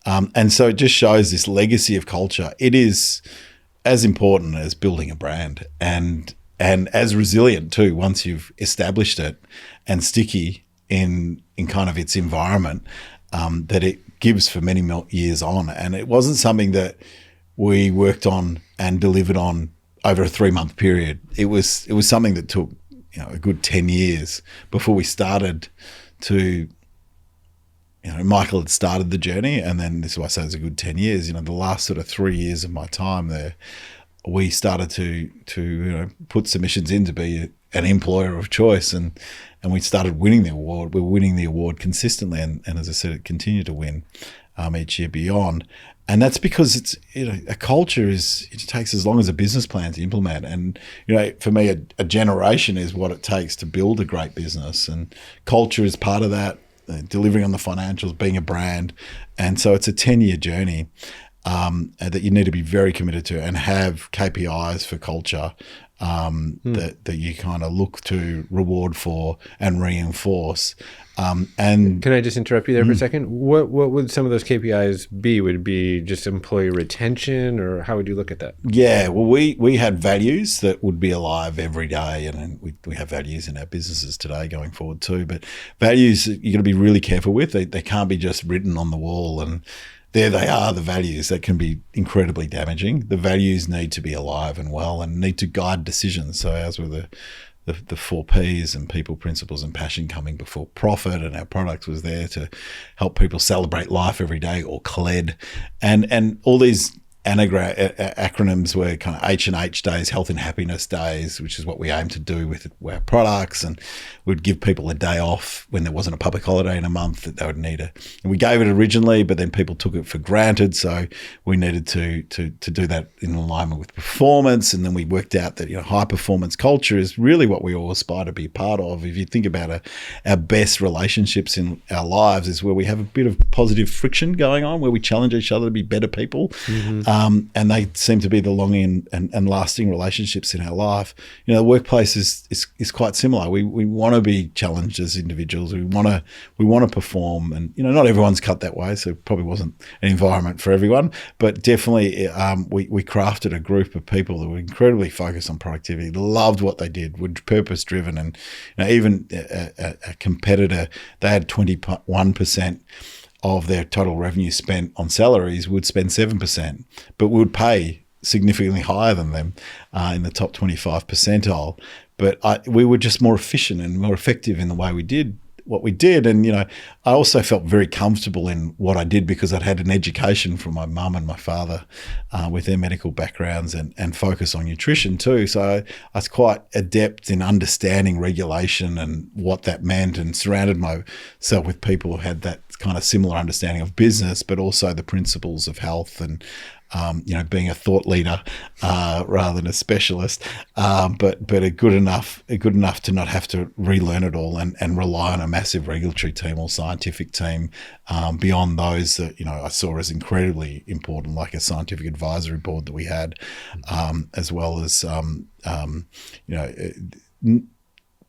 And so it just shows this legacy of culture. It is as important as building a brand and as resilient too, once you've established it, and sticky in kind of its environment that it gives for many years on. And it wasn't something that we worked on and delivered on over a 3-month period. It was something that took a good 10 years before we started to, Michael had started the journey, and then this is why I say it's a good 10 years. The last sort of 3 years of my time there, we started to put submissions in to be an employer of choice, and we started winning the award. We're winning the award consistently, and as I said, it continued to win each year beyond. And that's because it's a culture it takes as long as a business plan to implement. And for me, a generation is what it takes to build a great business, and culture is part of that. Delivering on the financials, being a brand, and so it's a 10-year journey. that you need to be very committed to and have KPIs for culture that you kind of look to reward for and reinforce. And can I just interrupt you there for a second? What would some of those KPIs be? Would it be just employee retention, or how would you look at that? Yeah, well, we had values that would be alive every day, and we have values in our businesses today going forward too. But values you got to be really careful with. They can't be just written on the wall and there they are, the values. That can be incredibly damaging. The values need to be alive and well and need to guide decisions. So ours were the 4 Ps and people, principles and passion coming before profit, and our product was there to help people celebrate life every day, or CLED. And all these acronyms were kind of H&H days, health and happiness days, which is what we aim to do with our products. And we'd give people a day off when there wasn't a public holiday in a month that they would need and we gave it originally, but then people took it for granted. So we needed to do that in alignment with performance. And then we worked out that, high performance culture is really what we all aspire to be a part of. If you think about our best relationships in our lives is where we have a bit of positive friction going on, where we challenge each other to be better people. And they seem to be the long and lasting relationships in our life. The workplace is quite similar. We want to be challenged as individuals. We want to perform, and not everyone's cut that way. So it probably wasn't an environment for everyone, but definitely we crafted a group of people that were incredibly focused on productivity, loved what they did, were purpose driven, and even a competitor, they had 21% of their total revenue spent on salaries would spend 7%, but would pay significantly higher than them in the top 25 percentile. But we were just more efficient and more effective in the way we did what we did. And, I also felt very comfortable in what I did because I'd had an education from my mum and my father with their medical backgrounds and focus on nutrition too. So I was quite adept in understanding regulation and what that meant, and surrounded myself with people who had that kind of similar understanding of business, but also the principles of health and being a thought leader rather than a specialist, but a good enough to not have to relearn it all and rely on a massive regulatory team or scientific team beyond those that I saw as incredibly important, like a scientific advisory board that we had, as well as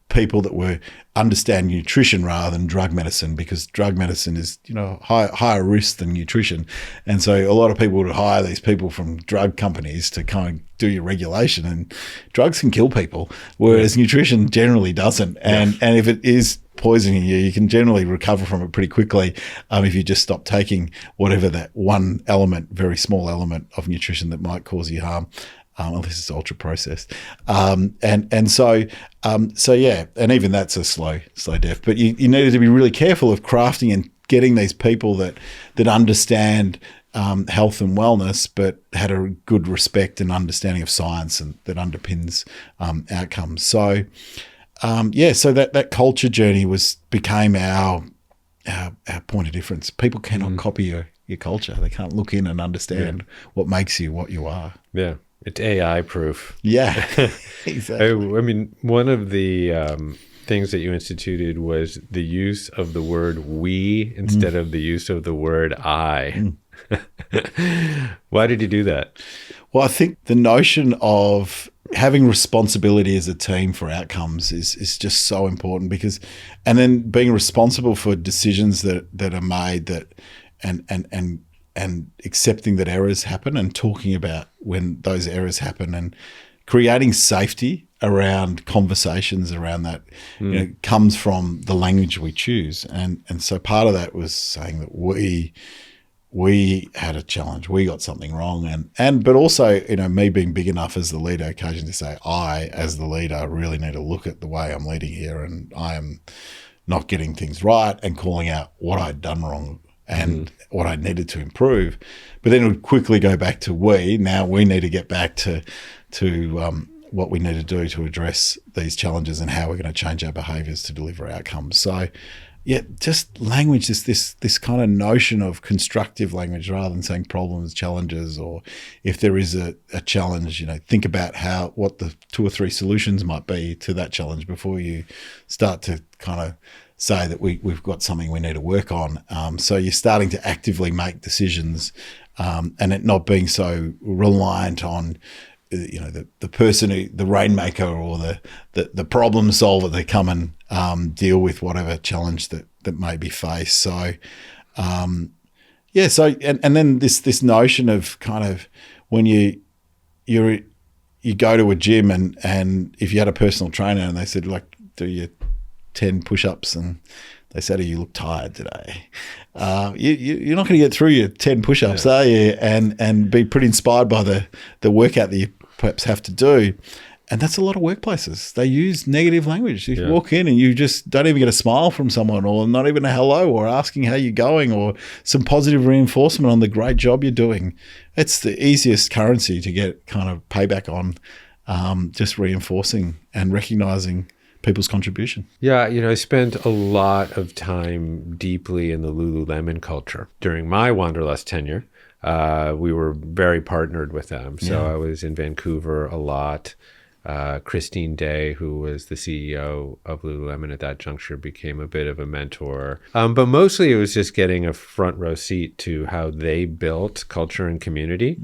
people that were understand nutrition rather than drug medicine, because drug medicine is higher risk than nutrition, and so a lot of people would hire these people from drug companies to kind of do your regulation, and drugs can kill people, whereas nutrition generally doesn't. And if it is poisoning you, you can generally recover from it pretty quickly if you just stop taking whatever that one element, very small element of nutrition that might cause you harm. Unless it's ultra processed, so yeah, and even that's a slow death. But you needed to be really careful of crafting and getting these people that understand health and wellness, but had a good respect and understanding of science and that underpins outcomes. So so that culture journey became our point of difference. People cannot copy your culture. They can't look in and understand what makes you what you are. Yeah. It's AI proof. Yeah, exactly. I mean, one of the things that you instituted was the use of the word we instead of the use of the word I. Why did you do that? Well, I think the notion of having responsibility as a team for outcomes is just so important, because, and then being responsible for decisions that are made, that and accepting that errors happen and talking about when those errors happen and creating safety around conversations around that comes from the language we choose. And so part of that was saying that we had a challenge, we got something wrong, but also me being big enough as the leader occasionally to say, I as the leader really need to look at the way I'm leading here, and I am not getting things right, and calling out what I'd done wrong and what I needed to improve. But then it would quickly go back to now we need to get back to what we need to do to address these challenges and how we're going to change our behaviours to deliver outcomes. So yeah, just language is this kind of notion of constructive language rather than saying problems, challenges, or if there is a challenge, think about what the 2 or 3 solutions might be to that challenge before you start to kind of say that we've got something we need to work on. So you're starting to actively make decisions and it not being so reliant on the person the rainmaker or the problem solver to come and deal with whatever challenge that may be faced. So and then this notion of kind of when you go to a gym and if you had a personal trainer and they said, like, do your 10 push-ups, and they said, you look tired today, you're not going to get through your 10 push-ups, are you? And be pretty inspired by the workout that you perhaps have to do. And that's a lot of workplaces. They use negative language. You walk in and you just don't even get a smile from someone, or not even a hello, or asking how you're going, or some positive reinforcement on the great job you're doing. It's the easiest currency to get kind of payback on, just reinforcing and recognizing people's contribution. Yeah, I spent a lot of time deeply in the Lululemon culture during my Wanderlust tenure. We were very partnered with them. So I was in Vancouver a lot. Christine Day, who was the CEO of Lululemon at that juncture, became a bit of a mentor. But mostly it was just getting a front row seat to how they built culture and community.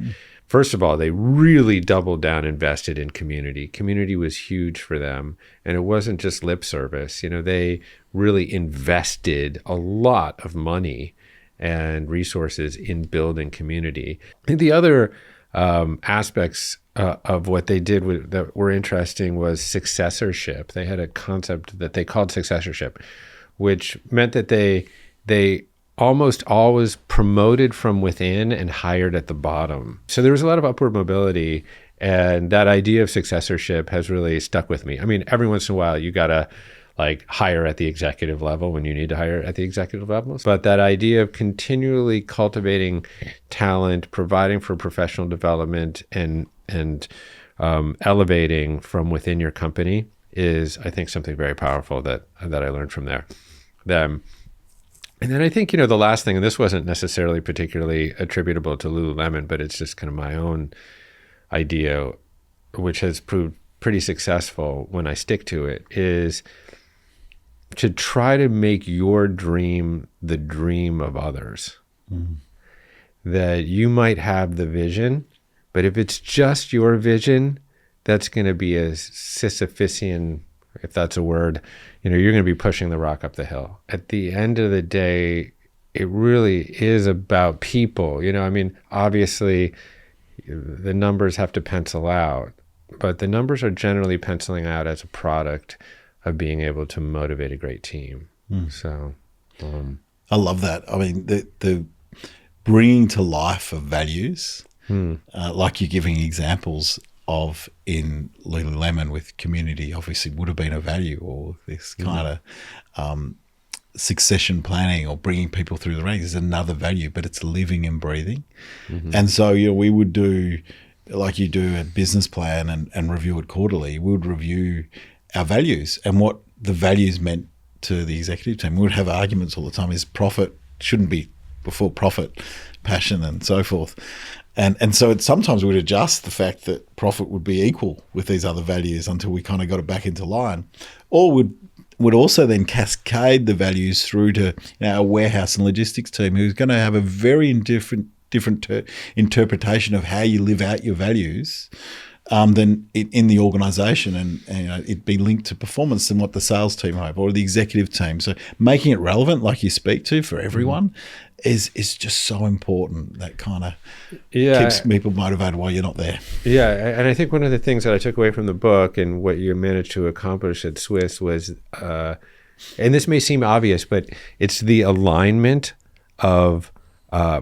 First of all, they really doubled down, invested in community. Community was huge for them. And it wasn't just lip service. They really invested a lot of money and resources in building community. I think the other aspects of what they did that were interesting was successorship. They had a concept that they called successorship, which meant that they almost always promoted from within and hired at the bottom. So there was a lot of upward mobility, and that idea of successorship has really stuck with me. I mean, every once in a while you gotta hire at the executive level when you need to hire at the executive levels. But that idea of continually cultivating talent, providing for professional development, and elevating from within your company is, I think, something very powerful that I learned from there. And then I think, the last thing, and this wasn't necessarily particularly attributable to Lululemon, but it's just kind of my own idea, which has proved pretty successful when I stick to it, is to try to make your dream the dream of others. That you might have the vision, but if it's just your vision, that's going to be a Sisyphean, if that's a word, you're going to be pushing the rock up the hill. At the end of the day, it really is about people. Obviously the numbers have to pencil out, but the numbers are generally penciling out as a product of being able to motivate a great team. So I love that. I mean, the bringing to life of values, like you're giving examples of in Lululemon with community, obviously would have been a value, or this kind of succession planning or bringing people through the ranks is another value, but it's living and breathing. And so, we would do, like you do a business plan and review it quarterly. We would review our values and what the values meant to the executive team. We would have arguments all the time. Is profit shouldn't be before profit, passion and so forth. And so sometimes we'd adjust the fact that profit would be equal with these other values until we kind of got it back into line. Or would also then cascade the values through to our warehouse and logistics team, who's going to have a very different interpretation of how you live out your values than in the organisation, and it'd be linked to performance than what the sales team have or the executive team. So making it relevant, like you speak to, for everyone is just so important. That kind of keeps people motivated while you're not there. Yeah, and I think one of the things that I took away from the book and what you managed to accomplish at Swisse was, and this may seem obvious, but it's the alignment of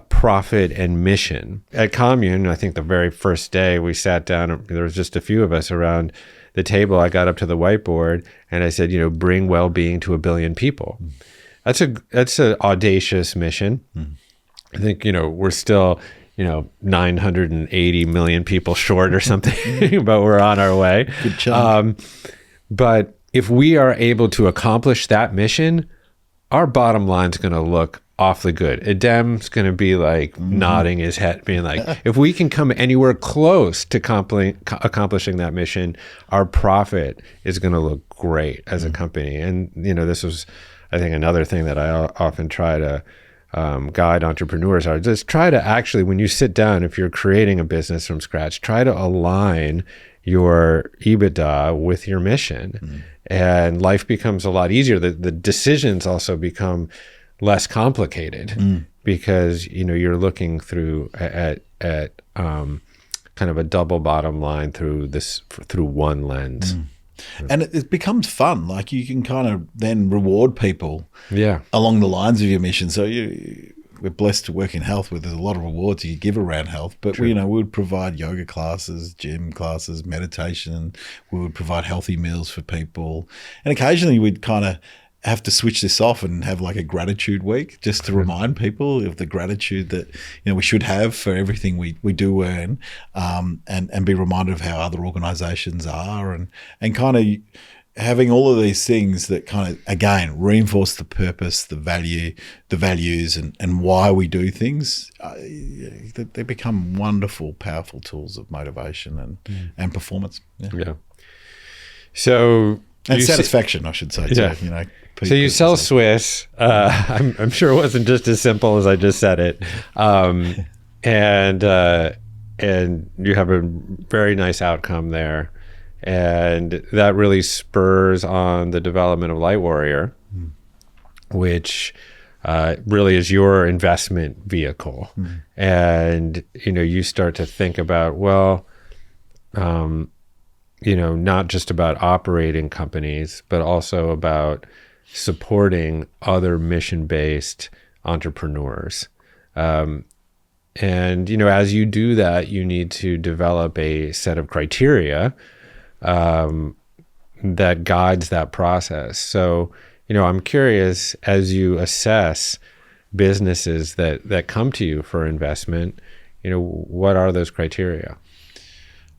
profit and mission. At Commune, I think the very first day we sat down, there was just a few of us around the table. I got up to the whiteboard and I said, bring well-being to 1 billion people. That's an audacious mission. I think, we're still, 980 million people short or something, but we're on our way. Good chunk. But if we are able to accomplish that mission, our bottom line's going to look awfully good. Adem's going to be nodding his head, being like, if we can come anywhere close to accomplishing that mission, our profit is going to look great as a company. And, this was, I think, another thing that I often try to guide entrepreneurs are, just try to actually, when you sit down, if you're creating a business from scratch, try to align your EBITDA with your mission, and life becomes a lot easier. The decisions also become less complicated because you're looking through at kind of a double bottom line through one lens. And it becomes fun. Like you can kind of then reward people Yeah. along the lines of your mission. So we're blessed to work in health where there's a lot of rewards you give around health, but we would provide yoga classes, gym classes, meditation. We would provide healthy meals for people. And occasionally we'd kind of have to switch this off and have like a gratitude week just to remind people of the gratitude that we should have for everything we do earn, and be reminded of how other organizations are, and kind of having all of these things that kind of, again, reinforce the purpose, the values and why we do things. They become wonderful, powerful tools of motivation and performance. Yeah. So and satisfaction, I should say, yeah. too, So you sell Swisse. I'm sure it wasn't just as simple as I just said it. And you have a very nice outcome there. And that really spurs on the development of Light Warrior, which really is your investment vehicle. And, you start to think about, not just about operating companies, but also about supporting other mission-based entrepreneurs. And, as you do that, you need to develop a set of criteria that guides that process. So, I'm curious, as you assess businesses that come to you for investment, what are those criteria?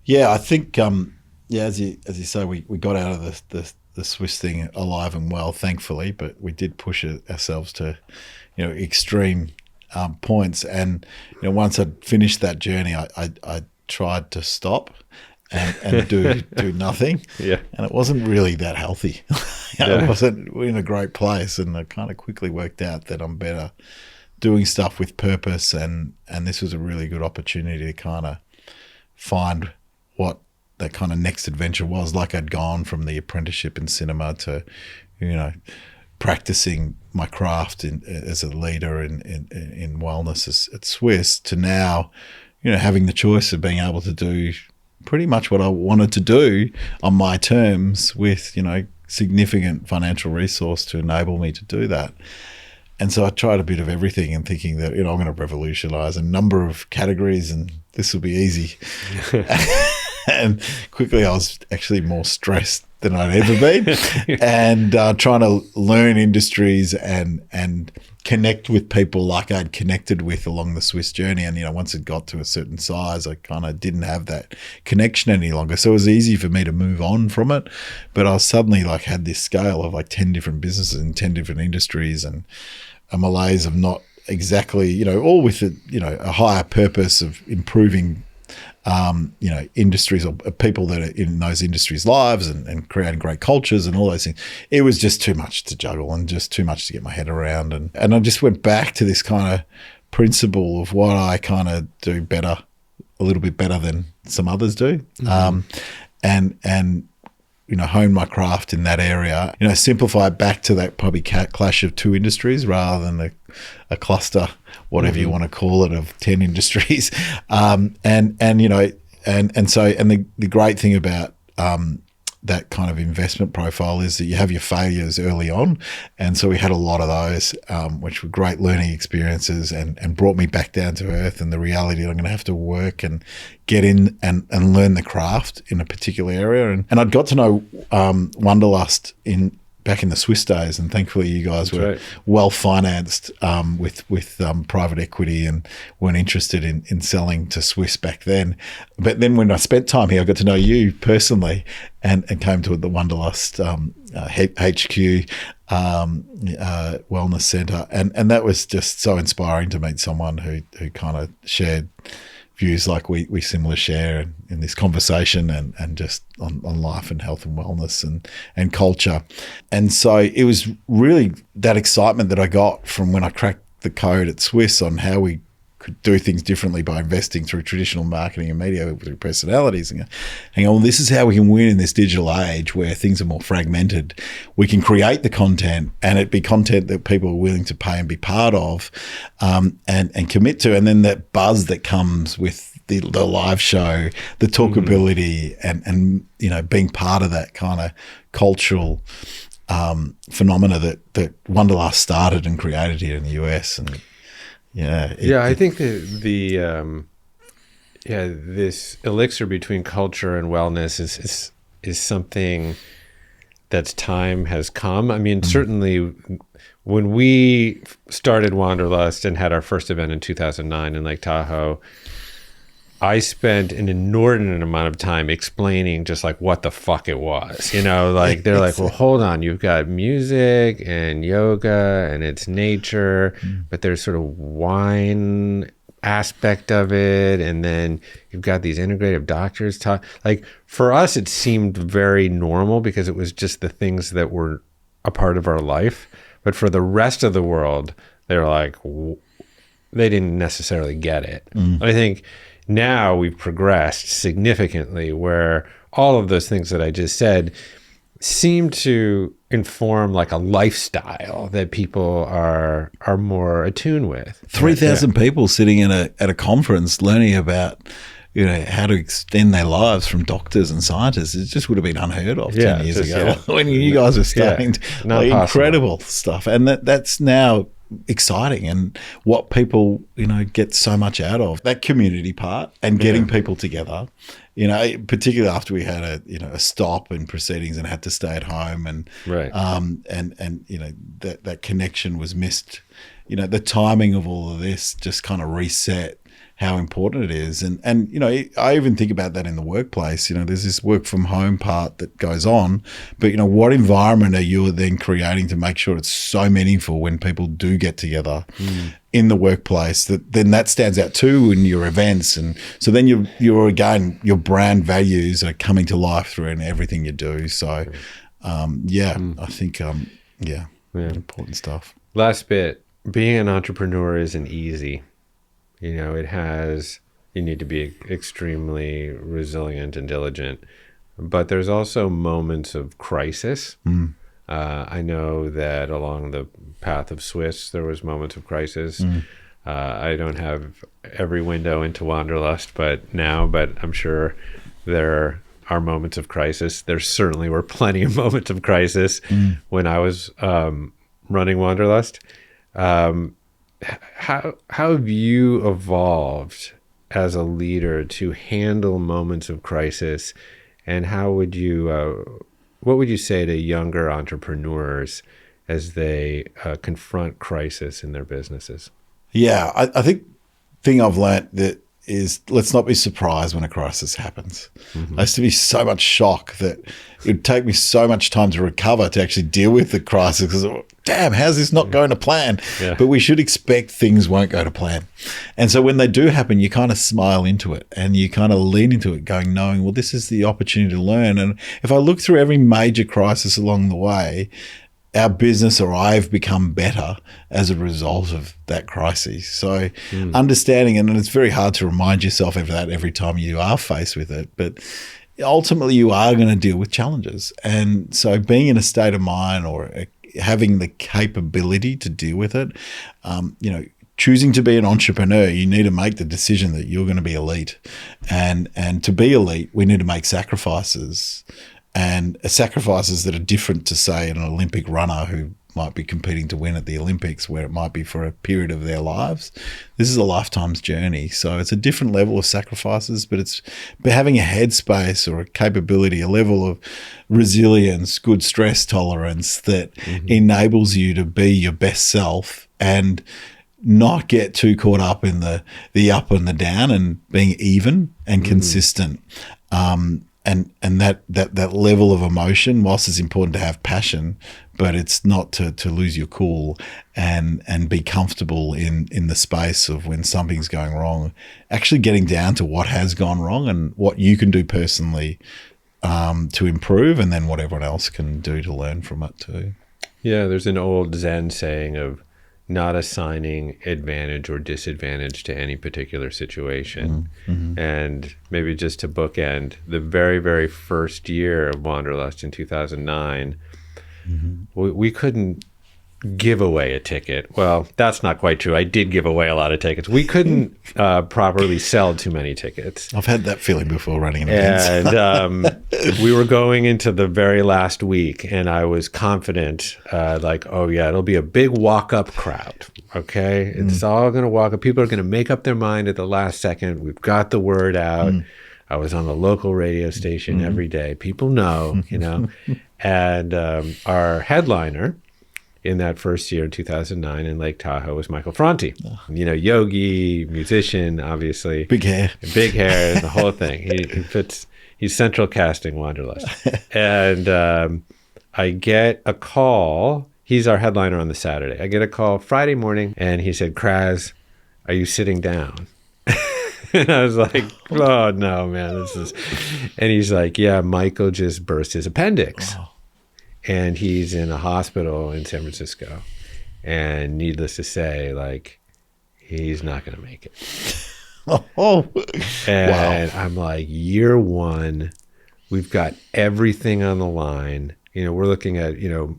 Yeah, I think, as you say, we got out of the Swisse thing alive and well, thankfully, but we did push ourselves to, extreme points. And once I'd finished that journey, I tried to stop and do nothing. Yeah. And it wasn't really that healthy. It wasn't in a great place, and I kind of quickly worked out that I'm better doing stuff with purpose, and this was a really good opportunity to kind of find what that kind of next adventure was. Like I'd gone from the apprenticeship in cinema to, practicing my craft as a leader in wellness at Swisse, to now, having the choice of being able to do pretty much what I wanted to do on my terms with, significant financial resource to enable me to do that. And so I tried a bit of everything and thinking that, I'm going to revolutionize a number of categories and this will be easy. And quickly I was actually more stressed than I'd ever been, and trying to learn industries and connect with people like I'd connected with along the Swisse journey. And, once it got to a certain size, I kind of didn't have that connection any longer. So it was easy for me to move on from it. But I was suddenly had this scale of 10 different businesses in 10 different industries, and a malaise of not exactly, all with a higher purpose of improving industries or people that are in those industries' lives and creating great cultures and all those things. It was just too much to juggle and just too much to get my head around. And I just went back to this kind of principle of what I kind of do better, a little bit better than some others do. And hone my craft in that area, simplify it back to that probably clash of two industries rather than a cluster, whatever you want to call it, of 10 industries. And the great thing about that kind of investment profile is that you have your failures early on. And so we had a lot of those, which were great learning experiences and brought me back down to earth and the reality that I'm going to have to work and get in and learn the craft in a particular area. And I'd got to know Wanderlust back in the Swisse days, and thankfully you guys were well financed with private equity and weren't interested in selling to Swisse back then. But then when I spent time here, I got to know you personally and came to the Wanderlust HQ wellness center, and that was just so inspiring to meet someone who kind of shared views like we similar share in this conversation and just on life and health and wellness and culture. And so it was really that excitement that I got from when I cracked the code at Swisse on how we could do things differently by investing through traditional marketing and media, through personalities, and go, hang on, this is how we can win in this digital age where things are more fragmented. We can create the content, and it be content that people are willing to pay and be part of, and commit to, and then that buzz that comes with the live show, the talkability, and being part of that kind of cultural phenomena that Wanderlust started and created here in the US. And I think this elixir between culture and wellness is something that's time has come. I mean, certainly when we started Wanderlust and had our first event in 2009 in Lake Tahoe, I spent an inordinate amount of time explaining just like what the fuck it was, like they're like, well, hold on, you've got music and yoga and it's nature, but there's sort of wine aspect of it. And then you've got these integrative doctors talk. Like for us, it seemed very normal because it was just the things that were a part of our life. But for the rest of the world, they're like, they didn't necessarily get it. I think now we've progressed significantly where all of those things that I just said seem to inform like a lifestyle that people are more attuned with. 3,000 people sitting at a conference learning about how to extend their lives from doctors and scientists. It just would have been unheard of 10 years ago when you guys were starting incredible stuff. And that's now exciting, and what people get so much out of that community part and getting people together, particularly after we had a stop in proceedings and had to stay at home, and that connection was missed. The timing of all of this just kind of reset how important it is. And I even think about that in the workplace. There's this work from home part that goes on, but what environment are you then creating to make sure it's so meaningful when people do get together in the workplace, that stands out too in your events. And so then you're again, your brand values are coming to life through in everything you do. So I think important stuff. Last bit, being an entrepreneur isn't easy. You need to be extremely resilient and diligent, but there's also moments of crisis. I know that along the path of Swisse, there was moments of crisis. I don't have every window into Wanderlust, but I'm sure there are moments of crisis. There certainly were plenty of moments of crisis when I was running Wanderlust. How have you evolved as a leader to handle moments of crisis, and what would you say to younger entrepreneurs as they confront crisis in their businesses? Yeah, I think thing I've learned that is, let's not be surprised when a crisis happens. I used to be so much shock that it would take me so much time to recover to actually deal with the crisis, because damn, how's this not going to plan? But we should expect things won't go to plan. And so when they do happen, you kind of smile into it and you kind of lean into it, knowing, well, this is the opportunity to learn. And if I look through every major crisis along the way, our business or I've become better as a result of that crisis. So understanding, and it's very hard to remind yourself of that every time you are faced with it, but ultimately you are going to deal with challenges. And so being in a state of mind or having the capability to deal with it, choosing to be an entrepreneur, you need to make the decision that you're going to be elite. And to be elite, we need to make sacrifices, and sacrifices that are different to, say, an Olympic runner who might be competing to win at the Olympics, where it might be for a period of their lives. This is a lifetime's journey. So it's a different level of sacrifices, but having a headspace or a capability, a level of resilience, good stress tolerance that enables you to be your best self and not get too caught up in the up and the down, and being even and consistent. And that level of emotion, whilst it's important to have passion, but it's not to lose your cool and be comfortable in the space of when something's going wrong, actually getting down to what has gone wrong and what you can do personally to improve, and then what everyone else can do to learn from it too. Yeah, there's an old Zen saying of, not assigning advantage or disadvantage to any particular situation. And maybe just to bookend, the very, very first year of Wanderlust in 2009, we couldn't give away a ticket. Well, that's not quite true. I did give away a lot of tickets. We couldn't properly sell too many tickets. I've had that feeling before running an event. And we were going into the very last week, and I was confident, like, oh yeah, it'll be a big walk-up crowd. Okay, it's all going to walk up. People are going to make up their mind at the last second. We've got the word out. I was on the local radio station every day. People know, you know. And our headliner in that first year, 2009, in Lake Tahoe was Michael Franti. You know, yogi, musician, obviously. Big hair, the whole thing. He fits. He's central casting Wanderlust. And I get a call. He's our headliner on the Saturday. I get a call Friday morning, and he said, "Kraz, are you sitting down?" And I was like, "Oh no, man, this is." And he's like, "Yeah, Michael just burst his appendix." And he's in a hospital in San Francisco. And needless to say, like, he's not going to make it. And I'm like, year one, we've got everything on the line. You know, we're looking at, you know,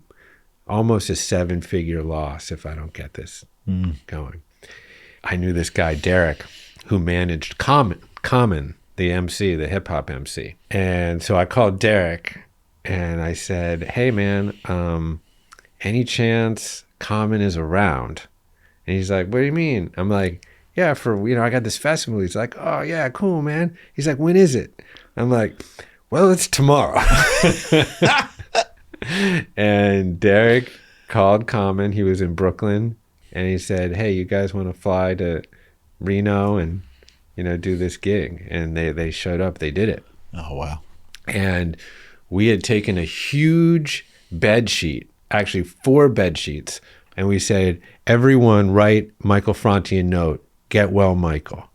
almost a 7-figure loss if I don't get this going. I knew this guy, Derek, who managed Commune, the MC, the hip hop MC. And so I called Derek. And I said, "Hey, man, any chance Commune is around?" And he's like, "What do you mean?" I'm like, "Yeah, I got this festival." He's like, "Oh, yeah, cool, man." He's like, "When is it?" I'm like, "Well, it's tomorrow." And Derek called Commune. He was in Brooklyn. And he said, "Hey, you guys want to fly to Reno and, you know, do this gig?" And they showed up. They did it. Oh, wow. And we had taken a huge bed sheet, actually 4 bed sheets, and we said, "Everyone write Michael Franti a note, get well, Michael."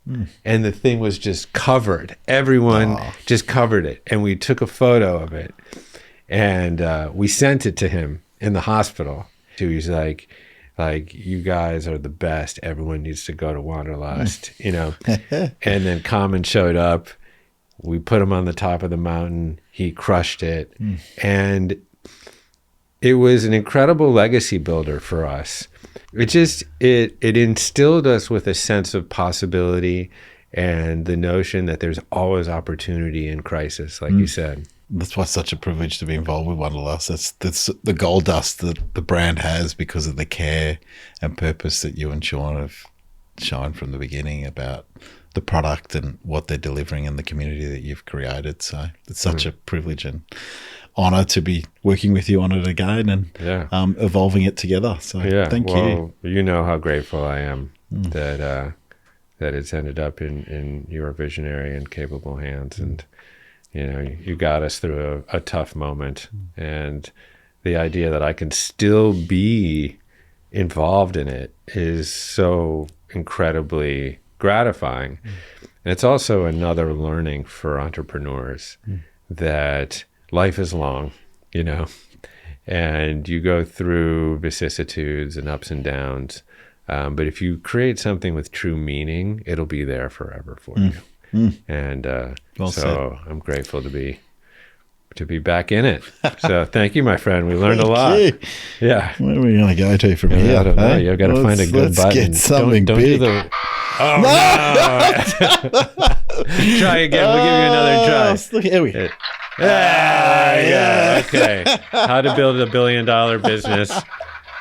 And the thing was just covered. Everyone just covered it. And we took a photo of it, and we sent it to him in the hospital. He's like, "You guys are the best. Everyone needs to go to Wanderlust," you know. And then Commune showed up. We put him on the top of the mountain. He crushed it. And it was an incredible legacy builder for us. It instilled us with a sense of possibility and the notion that there's always opportunity in crisis, like you said. That's why it's such a privilege to be involved with Wanderlust. That's the gold dust that the brand has because of the care and purpose that you and Sean have shown from the beginning about the product and what they're delivering and the community that you've created. So it's such a privilege and honor to be working with you on it again and evolving it together. So thank you. You know how grateful I am that it's ended up in your visionary and capable hands. And, you know, you got us through a tough moment. And the idea that I can still be involved in it is so incredibly gratifying. And it's also another learning for entrepreneurs that life is long, you know, and you go through vicissitudes and ups and downs. But if you create something with true meaning, it'll be there forever for you. And so I'm grateful to be back in it. So thank you, my friend. We learned a lot. Yeah. Where are we going to go to from here? I don't know. You've got to find a good button. Get something don't big. Do the... Oh, no. Try again. We'll give you another try. Look, here we go. Yeah. Okay. How to build $1 billion business.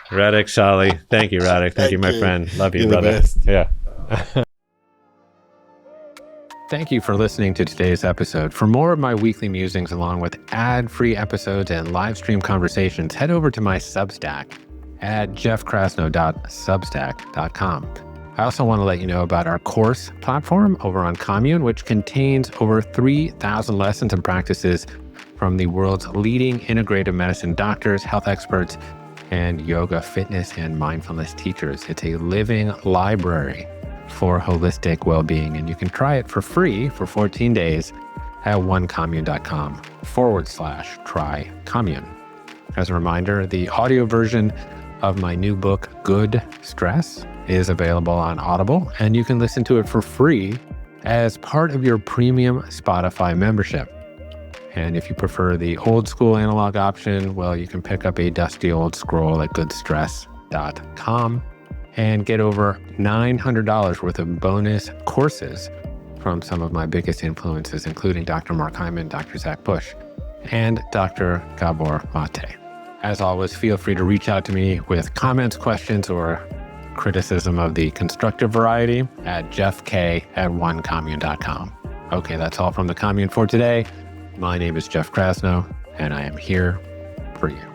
Radek Sali. Thank you, Radek. Thank you, my friend. Love you, You're brother. the best. Yeah. Thank you for listening to today's episode. For more of my weekly musings, along with ad-free episodes and live stream conversations, head over to my Substack at jeffkrasno.substack.com. I also want to let you know about our course platform over on Commune, which contains over 3,000 lessons and practices from the world's leading integrative medicine doctors, health experts, and yoga, fitness, and mindfulness teachers. It's a living library for holistic well-being, and you can try it for free for 14 days at onecommune.com/try commune. As a reminder, the audio version of my new book, Good Stress, is available on Audible, and you can listen to it for free as part of your premium Spotify membership. And if you prefer the old school analog option, well, you can pick up a dusty old scroll at goodstress.com and get over $900 worth of bonus courses from some of my biggest influences, including Dr. Mark Hyman, Dr. Zach Bush, and Dr. Gabor Mate. As always, feel free to reach out to me with comments, questions, or criticism of the constructive variety at jeffk@onecommune.com. Okay, that's all from the Commune for today. My name is Jeff Krasno, and I am here for you.